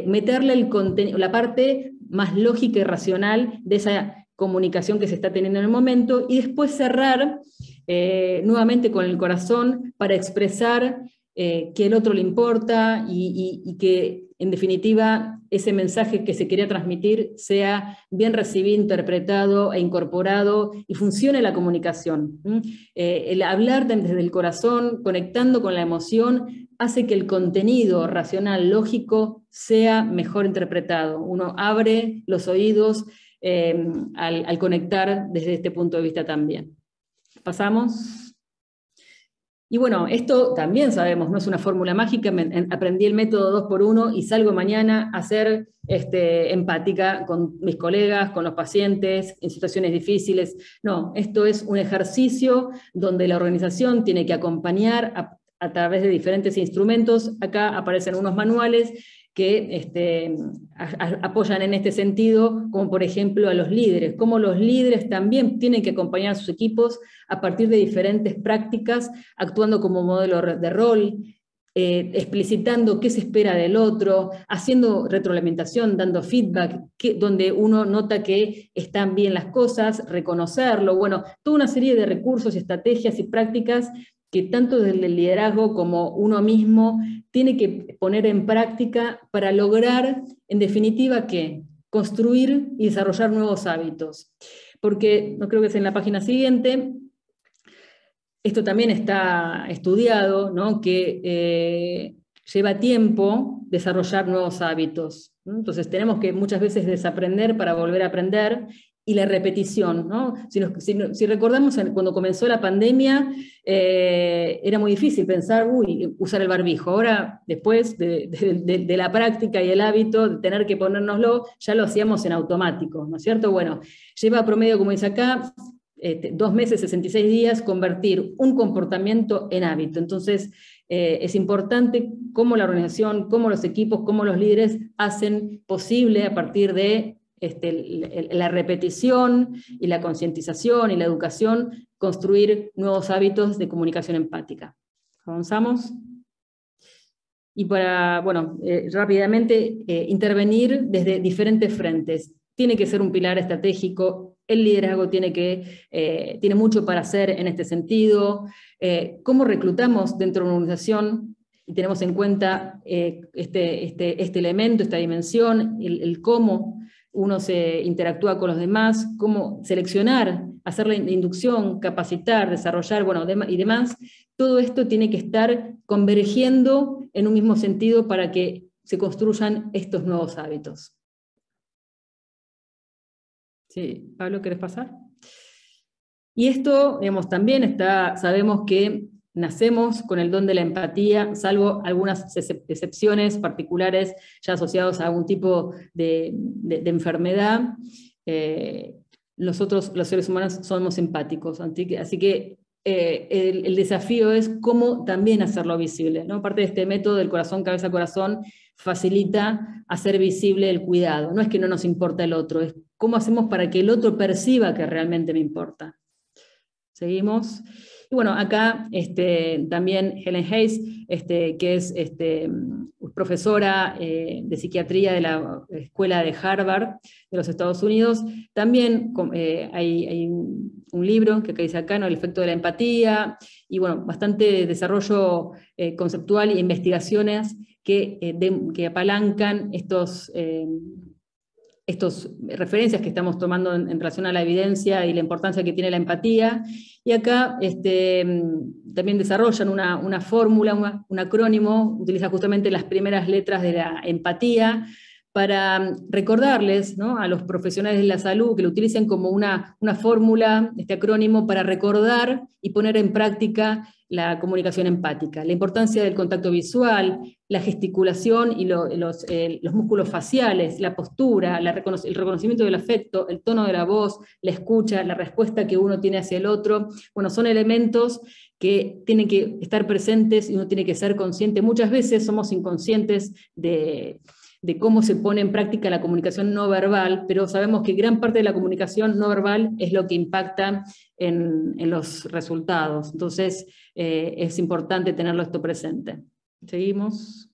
meterle el contenido, la parte más lógica y racional de esa comunicación que se está teniendo en el momento, y después cerrar nuevamente con el corazón para expresar que el otro le importa y que, en definitiva, ese mensaje que se quería transmitir sea bien recibido, interpretado e incorporado y funcione la comunicación. El hablar desde el corazón, conectando con la emoción, hace que el contenido racional, lógico, sea mejor interpretado. Uno abre los oídos al conectar desde este punto de vista también. Pasamos. Y bueno, esto también sabemos, no es una fórmula mágica. Aprendí el método 2 por 1 y salgo mañana a ser empática con mis colegas, con los pacientes, en situaciones difíciles. No, esto es un ejercicio donde la organización tiene que acompañar a través de diferentes instrumentos. Acá aparecen unos manuales que apoyan en este sentido, como por ejemplo a los líderes, cómo los líderes también tienen que acompañar a sus equipos a partir de diferentes prácticas, actuando como modelo de rol, explicitando qué se espera del otro, haciendo retroalimentación, dando feedback, donde uno nota que están bien las cosas, reconocerlo, bueno, toda una serie de recursos, estrategias y prácticas que tanto desde el liderazgo como uno mismo tiene que poner en práctica para lograr, en definitiva, ¿qué? Construir y desarrollar nuevos hábitos. Porque, no creo que sea en la página siguiente, esto también está estudiado, ¿no? Que lleva tiempo desarrollar nuevos hábitos, ¿no? Entonces tenemos que muchas veces desaprender para volver a aprender, y la repetición, ¿no? Si recordamos cuando comenzó la pandemia, era muy difícil pensar, usar el barbijo. Ahora, después de la práctica y el hábito de tener que ponérnoslo, ya lo hacíamos en automático, ¿no es cierto? Bueno, lleva promedio, como dice acá, 2 meses, 66 días, convertir un comportamiento en hábito. Entonces, es importante cómo la organización, cómo los equipos, cómo los líderes hacen posible, a partir de la repetición y la concientización y la educación, construir nuevos hábitos de comunicación empática. Avanzamos. Y para, bueno, rápidamente intervenir desde diferentes frentes. Tiene que ser un pilar estratégico. El liderazgo tiene mucho para hacer en este sentido. ¿Cómo reclutamos dentro de una organización? y tenemos en cuenta este elemento, esta dimensión, el cómo uno se interactúa con los demás, cómo seleccionar, hacer la inducción, capacitar, desarrollar, bueno, y demás, todo esto tiene que estar convergiendo en un mismo sentido para que se construyan estos nuevos hábitos. Sí, Pablo, ¿querés pasar? Y esto, digamos, también sabemos que nacemos con el don de la empatía, salvo algunas excepciones particulares ya asociadas a algún tipo de enfermedad. Nosotros, los seres humanos, somos empáticos. Así que el desafío es cómo también hacerlo visible, ¿no? Parte de este método del corazón, cabeza, corazón, facilita hacer visible el cuidado. No es que no nos importa el otro, es cómo hacemos para que el otro perciba que realmente me importa. Seguimos. Y bueno, acá también Helen Hayes, que es profesora de psiquiatría de la Escuela de Harvard de los Estados Unidos, también hay un libro que dice acá, ¿no? El efecto de la empatía, y bueno, bastante desarrollo conceptual e investigaciones que apalancan estas referencias que estamos tomando en relación a la evidencia y la importancia que tiene la empatía. Y acá también desarrollan una fórmula, un acrónimo, utiliza justamente las primeras letras de la empatía para recordarles, ¿no?, a los profesionales de la salud que lo utilicen como una fórmula, este acrónimo, para recordar y poner en práctica la comunicación empática, la importancia del contacto visual, la gesticulación y los músculos faciales, la postura, el reconocimiento del afecto, el tono de la voz, la escucha, la respuesta que uno tiene hacia el otro. Bueno, son elementos que tienen que estar presentes y uno tiene que ser consciente. Muchas veces somos inconscientes de cómo se pone en práctica la comunicación no verbal, pero sabemos que gran parte de la comunicación no verbal es lo que impacta en los resultados. Entonces, es importante tenerlo esto presente. Seguimos.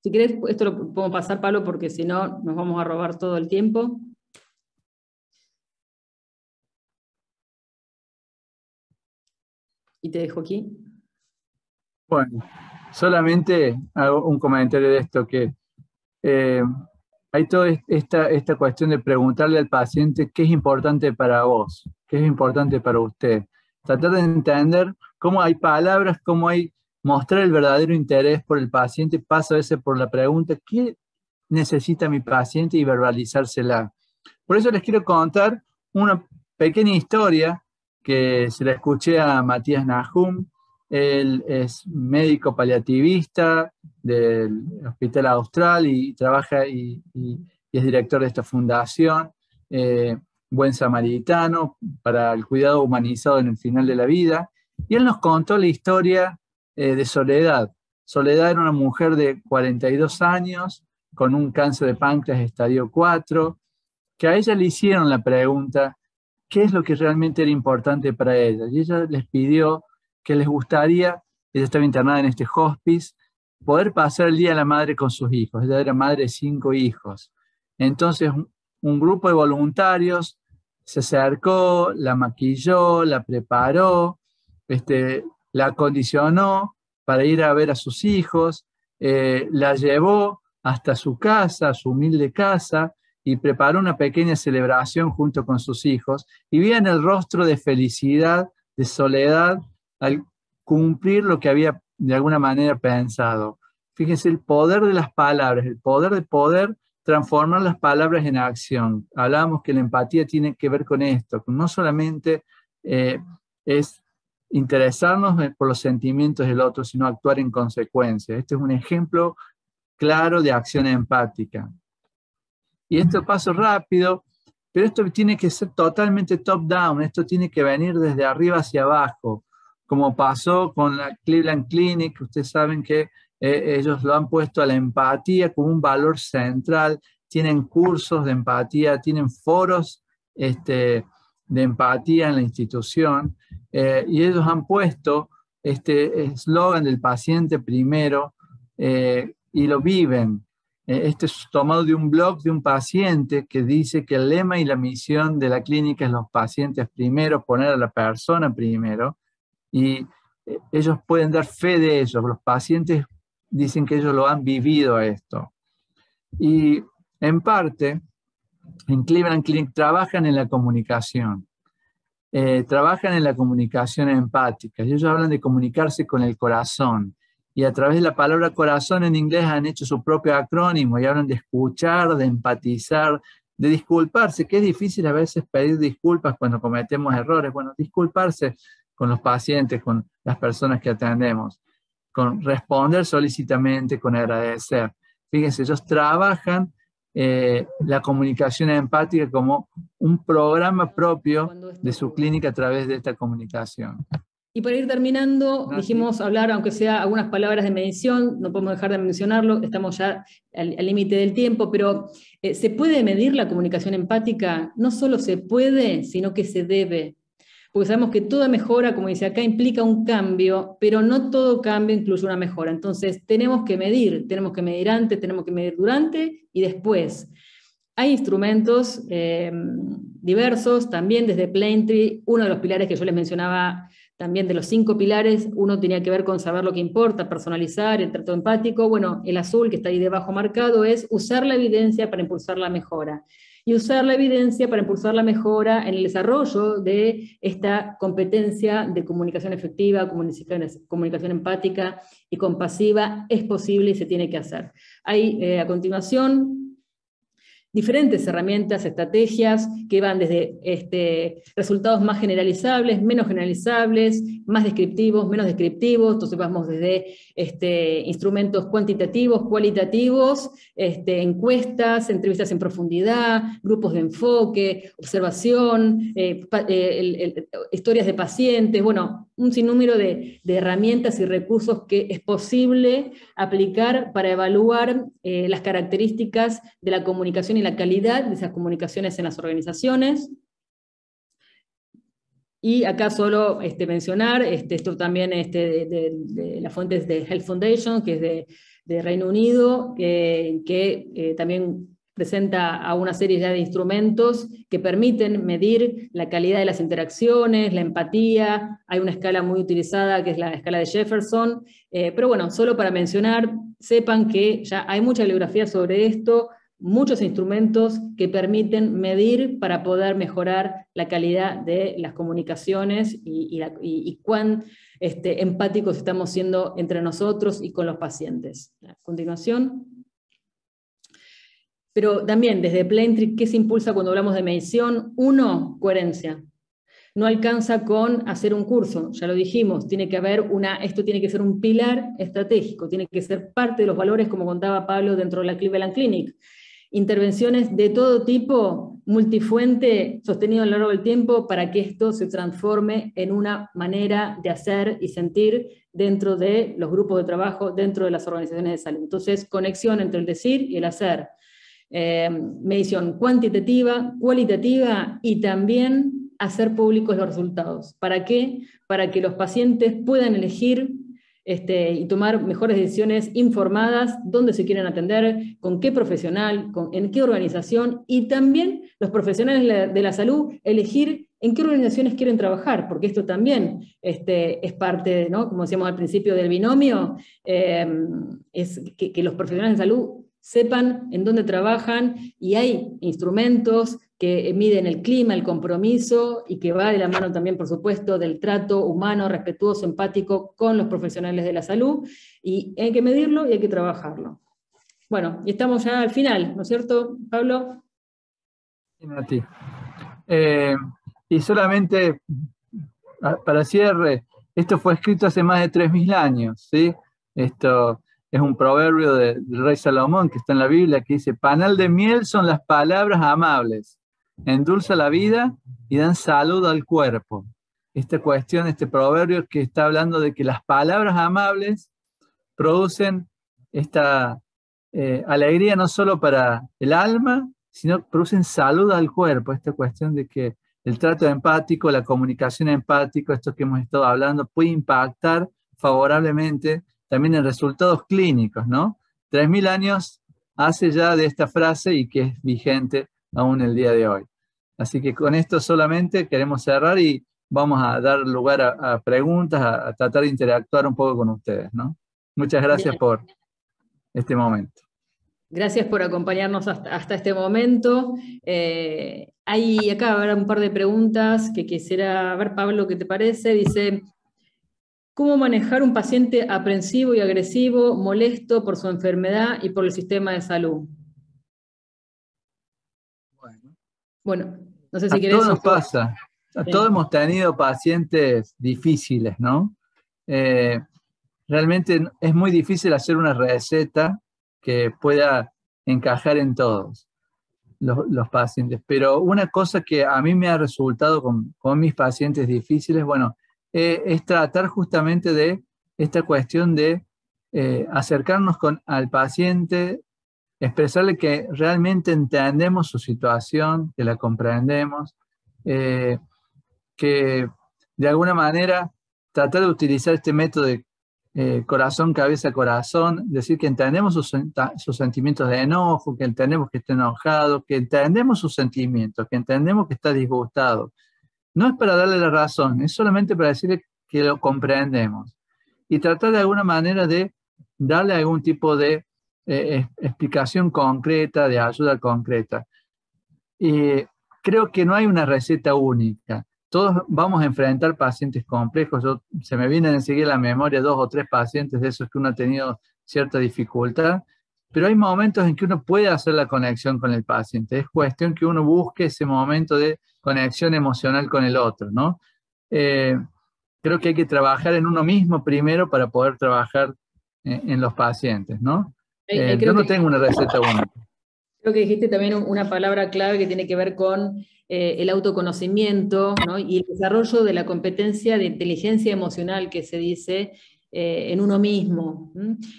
Si querés, esto lo podemos pasar, Pablo, porque si no, nos vamos a robar todo el tiempo. Y te dejo aquí. Bueno, solamente hago un comentario de esto, que hay toda esta cuestión de preguntarle al paciente qué es importante para vos, qué es importante para usted. Tratar de entender cómo hay palabras, cómo hay mostrar el verdadero interés por el paciente, pasa a veces por la pregunta, ¿qué necesita mi paciente? Y verbalizársela. Por eso les quiero contar una pequeña historia que se la escuché a Matías Nahum. Él es médico paliativista del Hospital Austral y trabaja y es director de esta fundación, Buen Samaritano, para el cuidado humanizado en el final de la vida. Y él nos contó la historia de Soledad. Soledad era una mujer de 42 años con un cáncer de páncreas estadio 4, que a ella le hicieron la pregunta, ¿qué es lo que realmente era importante para ella? Y ella les pidió que les gustaría, ella estaba internada en este hospice, poder pasar el Día de la Madre con sus hijos. Ella era madre de 5 hijos. Entonces, un grupo de voluntarios se acercó, la maquilló, la preparó, la acondicionó para ir a ver a sus hijos, la llevó hasta su casa, su humilde casa, y preparó una pequeña celebración junto con sus hijos, y vi en el rostro de felicidad, de Soledad, al cumplir lo que había de alguna manera pensado. Fíjense el poder de las palabras, el poder de poder transformar las palabras en acción. Hablábamos que la empatía tiene que ver con esto, que no solamente es interesarnos por los sentimientos del otro, sino actuar en consecuencia. Este es un ejemplo claro de acción empática. Y esto paso rápido, pero esto tiene que ser totalmente top-down, esto tiene que venir desde arriba hacia abajo, como pasó con la Cleveland Clinic. Ustedes saben que ellos lo han puesto a la empatía como un valor central, tienen cursos de empatía, tienen foros de empatía en la institución, y ellos han puesto este eslogan del paciente primero, y lo viven. Este es tomado de un blog de un paciente que dice que el lema y la misión de la clínica es los pacientes primero, poner a la persona primero. Y ellos pueden dar fe de ellos, los pacientes dicen que ellos lo han vivido a esto. Y en parte, en Cleveland Clinic trabajan en la comunicación. Trabajan en la comunicación empática. Ellos hablan de comunicarse con el corazón. Y a través de la palabra corazón en inglés han hecho su propio acrónimo y hablan de escuchar, de empatizar, de disculparse, que es difícil a veces pedir disculpas cuando cometemos errores. Bueno, disculparse con los pacientes, con las personas que atendemos, con responder solícitamente, con agradecer. Fíjense, ellos trabajan la comunicación empática como un programa propio de su clínica a través de esta comunicación. Y para ir terminando, dijimos hablar, aunque sea algunas palabras de medición, no podemos dejar de mencionarlo, estamos ya al límite del tiempo, pero ¿se puede medir la comunicación empática? No solo se puede, sino que se debe. Porque sabemos que toda mejora, como dice acá, implica un cambio, pero no todo cambio incluye una mejora. Entonces tenemos que medir antes, tenemos que medir durante y después. Hay instrumentos diversos, también desde Planetree, uno de los pilares que yo les mencionaba, también de los 5 pilares, uno tenía que ver con saber lo que importa, personalizar, el trato empático. Bueno, el azul que está ahí debajo marcado es usar la evidencia para impulsar la mejora. Y usar la evidencia para impulsar la mejora en el desarrollo de esta competencia de comunicación efectiva, comunicación empática y compasiva es posible y se tiene que hacer. Hay a continuación diferentes herramientas, estrategias que van desde resultados más generalizables, menos generalizables, más descriptivos, menos descriptivos. Entonces vamos desde instrumentos cuantitativos, cualitativos, encuestas, entrevistas en profundidad, grupos de enfoque, observación, historias de pacientes, bueno, un sinnúmero de herramientas y recursos que es posible aplicar para evaluar las características de la comunicación y la calidad de esas comunicaciones en las organizaciones. Y acá solo mencionar, esto también de las fuentes de Health Foundation, que es de Reino Unido, que también presenta a una serie ya de instrumentos que permiten medir la calidad de las interacciones, la empatía. Hay una escala muy utilizada que es la escala de Jefferson, pero bueno, solo para mencionar, sepan que ya hay mucha bibliografía sobre esto, muchos instrumentos que permiten medir para poder mejorar la calidad de las comunicaciones y cuán empáticos estamos siendo entre nosotros y con los pacientes. A continuación. Pero también desde Planetree, ¿qué se impulsa cuando hablamos de medición? 1, coherencia. No alcanza con hacer un curso, ya lo dijimos, tiene que haber esto tiene que ser un pilar estratégico, tiene que ser parte de los valores, como contaba Pablo, dentro de la Cleveland Clinic. Intervenciones de todo tipo, multifuente, sostenido a lo largo del tiempo, para que esto se transforme en una manera de hacer y sentir dentro de los grupos de trabajo, dentro de las organizaciones de salud. Entonces, conexión entre el decir y el hacer. Medición cuantitativa, cualitativa y también hacer públicos los resultados. ¿Para qué? Para que los pacientes puedan elegir y tomar mejores decisiones informadas, dónde se quieren atender, con qué profesional, en qué organización, y también los profesionales de la salud elegir en qué organizaciones quieren trabajar, porque esto también es parte, ¿no? Como decíamos al principio del binomio, es que los profesionales de salud sepan en dónde trabajan, y hay instrumentos que miden el clima, el compromiso, y que va de la mano también, por supuesto, del trato humano, respetuoso, empático con los profesionales de la salud, y hay que medirlo y hay que trabajarlo. Bueno, y estamos ya al final, ¿no es cierto, Pablo? A ti. Y solamente para cierre, esto fue escrito hace más de 3000 años, ¿sí? Esto es un proverbio del rey Salomón que está en la Biblia, que dice: panal de miel son las palabras amables, endulza la vida y dan salud al cuerpo. Esta cuestión, este proverbio que está hablando de que las palabras amables producen esta alegría no solo para el alma, sino producen salud al cuerpo. Esta cuestión de que el trato empático, la comunicación empática, esto que hemos estado hablando, puede impactar favorablemente también en resultados clínicos, ¿no? 3000 años hace ya de esta frase y que es vigente aún el día de hoy. Así que con esto solamente queremos cerrar y vamos a dar lugar a preguntas, a tratar de interactuar un poco con ustedes, ¿no? Muchas gracias Bien. por este momento. Gracias por acompañarnos hasta este momento. Hay acá habrá un par de preguntas que quisiera ver, Pablo, ¿qué te parece? Dice, ¿cómo manejar un paciente aprensivo y agresivo, molesto por su enfermedad y por el sistema de salud? Bueno, no sé si A todos querés... nos pasa, a Sí. todos hemos tenido pacientes difíciles, ¿no? Realmente es muy difícil hacer una receta que pueda encajar en todos los pacientes, pero una cosa que a mí me ha resultado con mis pacientes difíciles, bueno, es tratar justamente de esta cuestión de acercarnos al paciente, expresarle que realmente entendemos su situación, que la comprendemos, eh, que de alguna manera tratar de utilizar este método de corazón, cabeza, corazón, decir que entendemos sus sentimientos de enojo, que entendemos que está enojado, que entendemos sus sentimientos, que entendemos que está disgustado. No es para darle la razón, es solamente para decirle que lo comprendemos. Y tratar de alguna manera de darle algún tipo de explicación concreta, de ayuda concreta. Y creo que no hay una receta única. Todos vamos a enfrentar pacientes complejos. Se me vienen enseguida a la memoria 2 o 3 pacientes de esos que uno ha tenido cierta dificultad, pero hay momentos en que uno puede hacer la conexión con el paciente. Es cuestión que uno busque ese momento de conexión emocional con el otro, ¿no? Creo que hay que trabajar en uno mismo primero para poder trabajar en los pacientes, ¿no? Yo Creo no que tengo una receta única. Creo que dijiste también una palabra clave que tiene que ver con el autoconocimiento, ¿no? Y el desarrollo de la competencia de inteligencia emocional que se dice en uno mismo.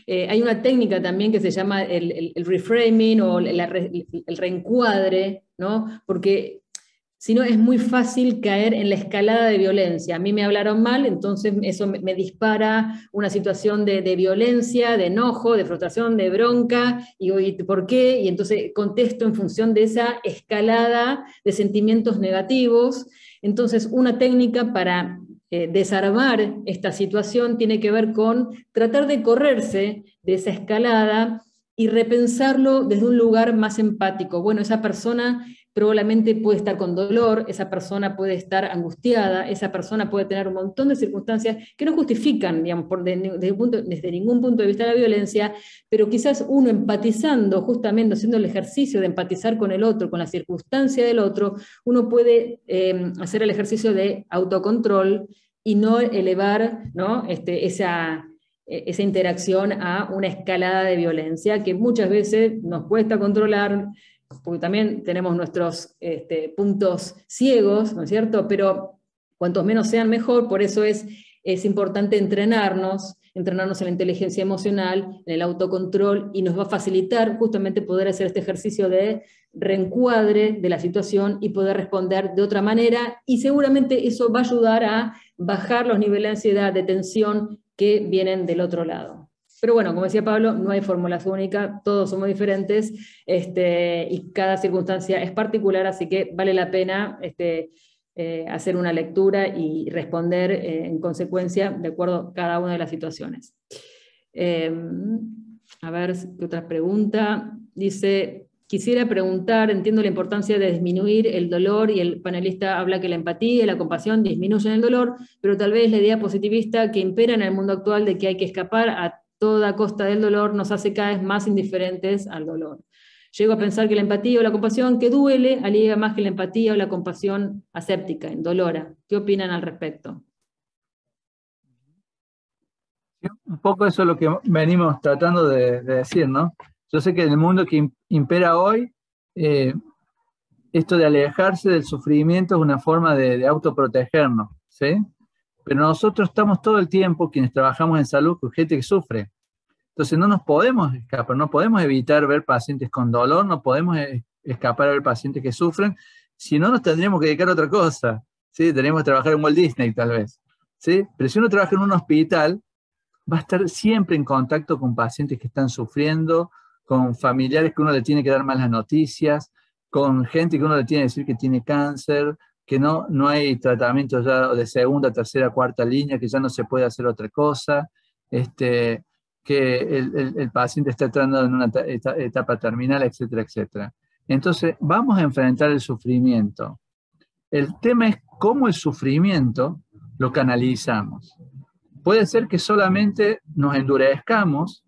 Hay una técnica también que se llama el reframing o el reencuadre, ¿no? Porque si no es muy fácil caer en la escalada de violencia. A mí me hablaron mal, entonces eso me dispara una situación de violencia, de enojo, de frustración, de bronca, y digo, ¿y por qué? Y entonces contesto en función de esa escalada de sentimientos negativos. Entonces, una técnica para desarmar esta situación tiene que ver con tratar de correrse de esa escalada y repensarlo desde un lugar más empático. Bueno, esa persona probablemente puede estar con dolor, esa persona puede estar angustiada, esa persona puede tener un montón de circunstancias que no justifican, digamos, desde ningún punto de vista la violencia, pero quizás uno empatizando, justamente haciendo el ejercicio de empatizar con el otro, con la circunstancia del otro, uno puede hacer el ejercicio de autocontrol y no elevar, ¿no? esa interacción a una escalada de violencia que muchas veces nos cuesta controlar, porque también tenemos nuestros puntos ciegos, ¿no es cierto? Pero cuantos menos sean mejor, por eso es importante entrenarnos en la inteligencia emocional, en el autocontrol, y nos va a facilitar justamente poder hacer este ejercicio de reencuadre de la situación y poder responder de otra manera, y seguramente eso va a ayudar a bajar los niveles de ansiedad, de tensión que vienen del otro lado. Pero bueno, como decía Pablo, no hay fórmulas únicas, todos somos diferentes y cada circunstancia es particular, así que vale la pena hacer una lectura y responder en consecuencia de acuerdo a cada una de las situaciones. A ver, ¿qué otra pregunta? Dice, quisiera preguntar, entiendo la importancia de disminuir el dolor y el panelista habla que la empatía y la compasión disminuyen el dolor, pero tal vez la idea positivista que impera en el mundo actual de que hay que escapar a toda costa del dolor nos hace cada vez más indiferentes al dolor. Llego a pensar que la empatía o la compasión que duele alivia más que la empatía o la compasión aséptica, indolora. ¿Qué opinan al respecto? Un poco eso es lo que venimos tratando de decir, ¿no? Yo sé que en el mundo que impera hoy, esto de alejarse del sufrimiento es una forma de autoprotegernos, ¿sí? Pero nosotros estamos todo el tiempo, quienes trabajamos en salud, con gente que sufre. Entonces no nos podemos escapar, no podemos evitar ver pacientes con dolor, no podemos escapar a ver pacientes que sufren, si no nos tendríamos que dedicar a otra cosa, ¿sí? Tendríamos que trabajar en Walt Disney tal vez, ¿sí? Pero si uno trabaja en un hospital, va a estar siempre en contacto con pacientes que están sufriendo, con familiares que uno le tiene que dar malas noticias, con gente que uno le tiene que decir que tiene cáncer, que no hay tratamiento ya de segunda, tercera, cuarta línea, que ya no se puede hacer otra cosa, que el paciente está entrando en una etapa terminal, etcétera, etcétera. Entonces, vamos a enfrentar el sufrimiento. El tema es cómo el sufrimiento lo canalizamos. Puede ser que solamente nos endurezcamos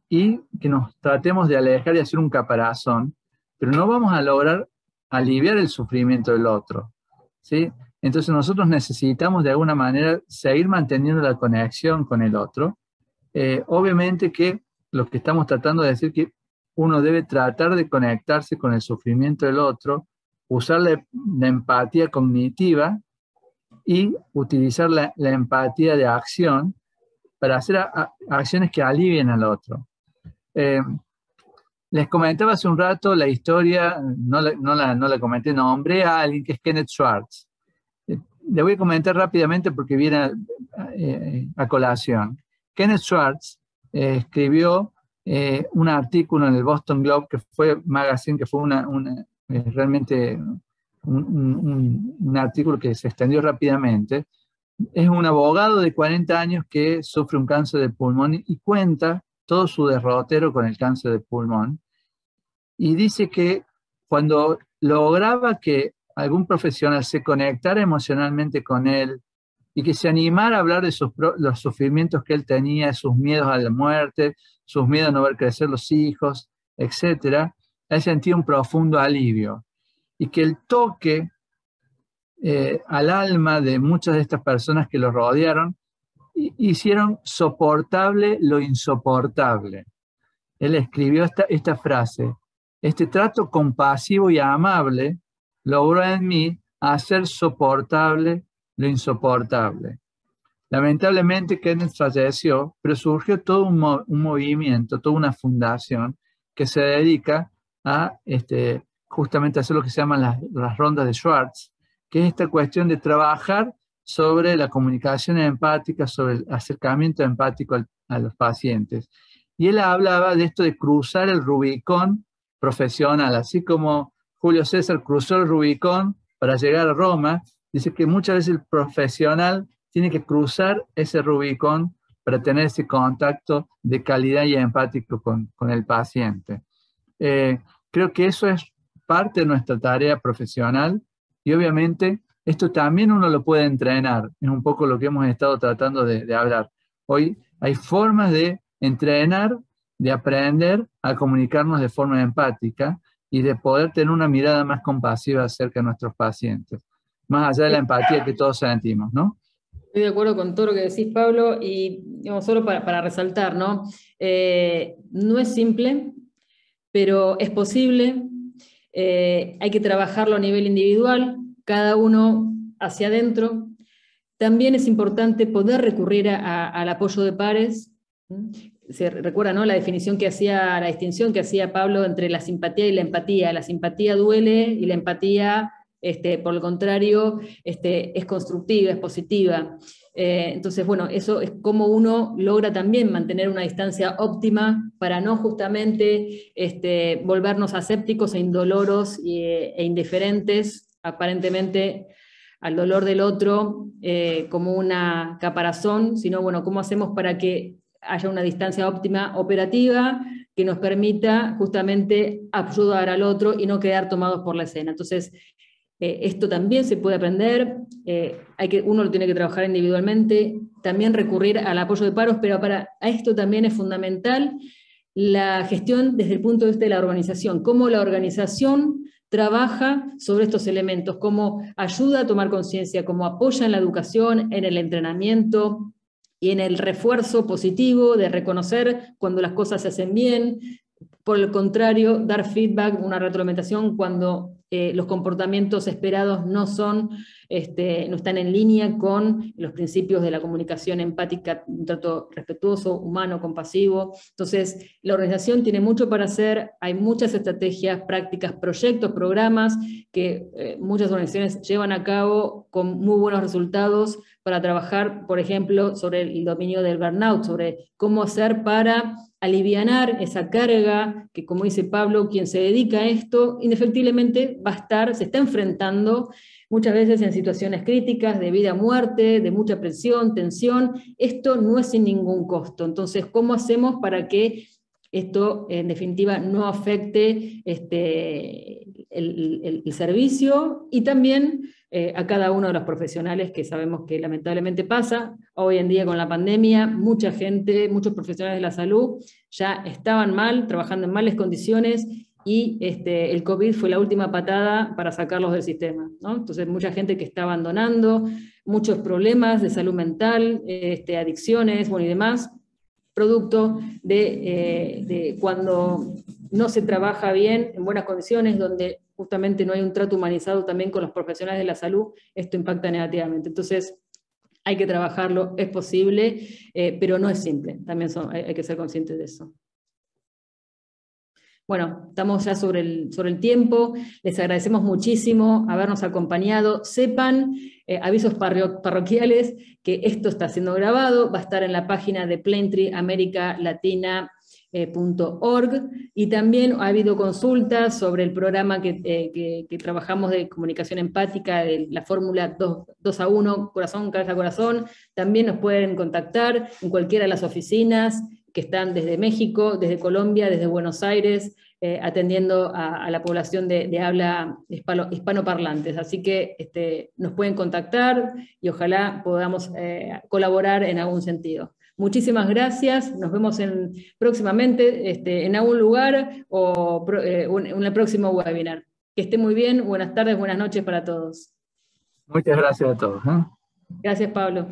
y que nos tratemos de alejar y hacer un caparazón, pero no vamos a lograr aliviar el sufrimiento del otro, ¿sí? Entonces nosotros necesitamos de alguna manera seguir manteniendo la conexión con el otro. Obviamente que lo que estamos tratando de decir que uno debe tratar de conectarse con el sufrimiento del otro, usar la empatía cognitiva y utilizar la empatía de acción para hacer acciones que alivien al otro. Les comentaba hace un rato la historia, no la comenté, nombré a alguien que es Kenneth Schwartz. Le voy a comentar rápidamente porque viene a colación. Kenneth Schwartz escribió un artículo en el Boston Globe, que fue magazine, que fue realmente un artículo que se extendió rápidamente. Es un abogado de 40 años que sufre un cáncer de pulmón y cuenta todo su derrotero con el cáncer de pulmón. Y dice que cuando lograba que algún profesional se conectara emocionalmente con él y que se animara a hablar de los sufrimientos que él tenía, sus miedos a la muerte, sus miedos a no ver crecer los hijos, etc., él sentía un profundo alivio. Y que el toque al alma de muchas de estas personas que lo rodearon hicieron soportable lo insoportable. Él escribió esta frase: este trato compasivo y amable logró en mí hacer soportable lo insoportable. Lamentablemente Kenneth falleció, pero surgió todo un movimiento, toda una fundación que se dedica a justamente hacer lo que se llaman las rondas de Schwartz, que es esta cuestión de trabajar sobre la comunicación empática, sobre el acercamiento empático a los pacientes. Y él hablaba de esto de cruzar el Rubicón profesional, así como Julio César cruzó el Rubicón para llegar a Roma. Dice que muchas veces el profesional tiene que cruzar ese Rubicón para tener ese contacto de calidad y empático con el paciente. Creo que eso es parte de nuestra tarea profesional y obviamente esto también uno lo puede entrenar. Es un poco lo que hemos estado tratando de hablar. Hoy hay formas de entrenar, de aprender a comunicarnos de forma empática y de poder tener una mirada más compasiva acerca de nuestros pacientes, más allá de la empatía que todos sentimos, ¿no? Estoy de acuerdo con todo lo que decís, Pablo, y digamos, solo para resaltar, ¿no? No es simple, pero es posible. Hay que trabajarlo a nivel individual, cada uno hacia adentro. También es importante poder recurrir al apoyo de pares. Se recuerda, ¿no?, la definición que hacía, la distinción que hacía Pablo entre la simpatía y la empatía. La simpatía duele y la empatía, por el contrario, es constructiva, es positiva. Entonces, bueno, eso es como uno logra también mantener una distancia óptima para no justamente volvernos asépticos e indoloros e indiferentes, aparentemente, al dolor del otro como una caparazón, sino, bueno, ¿cómo hacemos para que haya una distancia óptima operativa que nos permita justamente ayudar al otro y no quedar tomados por la escena? Entonces, esto también se puede aprender, uno lo tiene que trabajar individualmente, también recurrir al apoyo de paros, pero para esto también es fundamental la gestión desde el punto de vista de la organización, cómo la organización trabaja sobre estos elementos, cómo ayuda a tomar conciencia, cómo apoya en la educación, en el entrenamiento y en el refuerzo positivo de reconocer cuando las cosas se hacen bien. Por el contrario, dar feedback, una retroalimentación cuando los comportamientos esperados no están en línea con los principios de la comunicación empática, un trato respetuoso, humano, compasivo. Entonces, la organización tiene mucho para hacer, hay muchas estrategias, prácticas, proyectos, programas que muchas organizaciones llevan a cabo con muy buenos resultados para trabajar, por ejemplo, sobre el dominio del burnout, sobre cómo hacer para alivianar esa carga que, como dice Pablo, quien se dedica a esto, indefectiblemente se está enfrentando muchas veces en situaciones críticas de vida a muerte, de mucha presión, tensión. Esto no es sin ningún costo. Entonces, ¿cómo hacemos para que esto, en definitiva, no afecte el servicio y también a cada uno de los profesionales, que sabemos que lamentablemente pasa? Hoy en día con la pandemia, mucha gente, muchos profesionales de la salud ya estaban mal, trabajando en malas condiciones, y el COVID fue la última patada para sacarlos del sistema, ¿no? Entonces mucha gente que está abandonando, muchos problemas de salud mental, adicciones, bueno, y demás, producto de cuando no se trabaja bien, en buenas condiciones, donde justamente no hay un trato humanizado también con los profesionales de la salud, esto impacta negativamente. Entonces, hay que trabajarlo, es posible, pero no es simple, también hay que ser conscientes de eso. Bueno, estamos ya sobre el tiempo, les agradecemos muchísimo habernos acompañado. Sepan, avisos parroquiales, que esto está siendo grabado, va a estar en la página de Plaintree América Latina.org, y también ha habido consultas sobre el programa que trabajamos de comunicación empática, de la fórmula 2-1, corazón, cabeza, corazón. También nos pueden contactar en cualquiera de las oficinas que están desde México, desde Colombia, desde Buenos Aires, atendiendo a la población de habla hispanoparlantes. Así que nos pueden contactar y ojalá podamos colaborar en algún sentido. Muchísimas gracias, nos vemos próximamente en algún lugar o en el próximo webinar. Que esté muy bien, buenas tardes, buenas noches para todos. Muchas gracias a todos. Gracias, Pablo.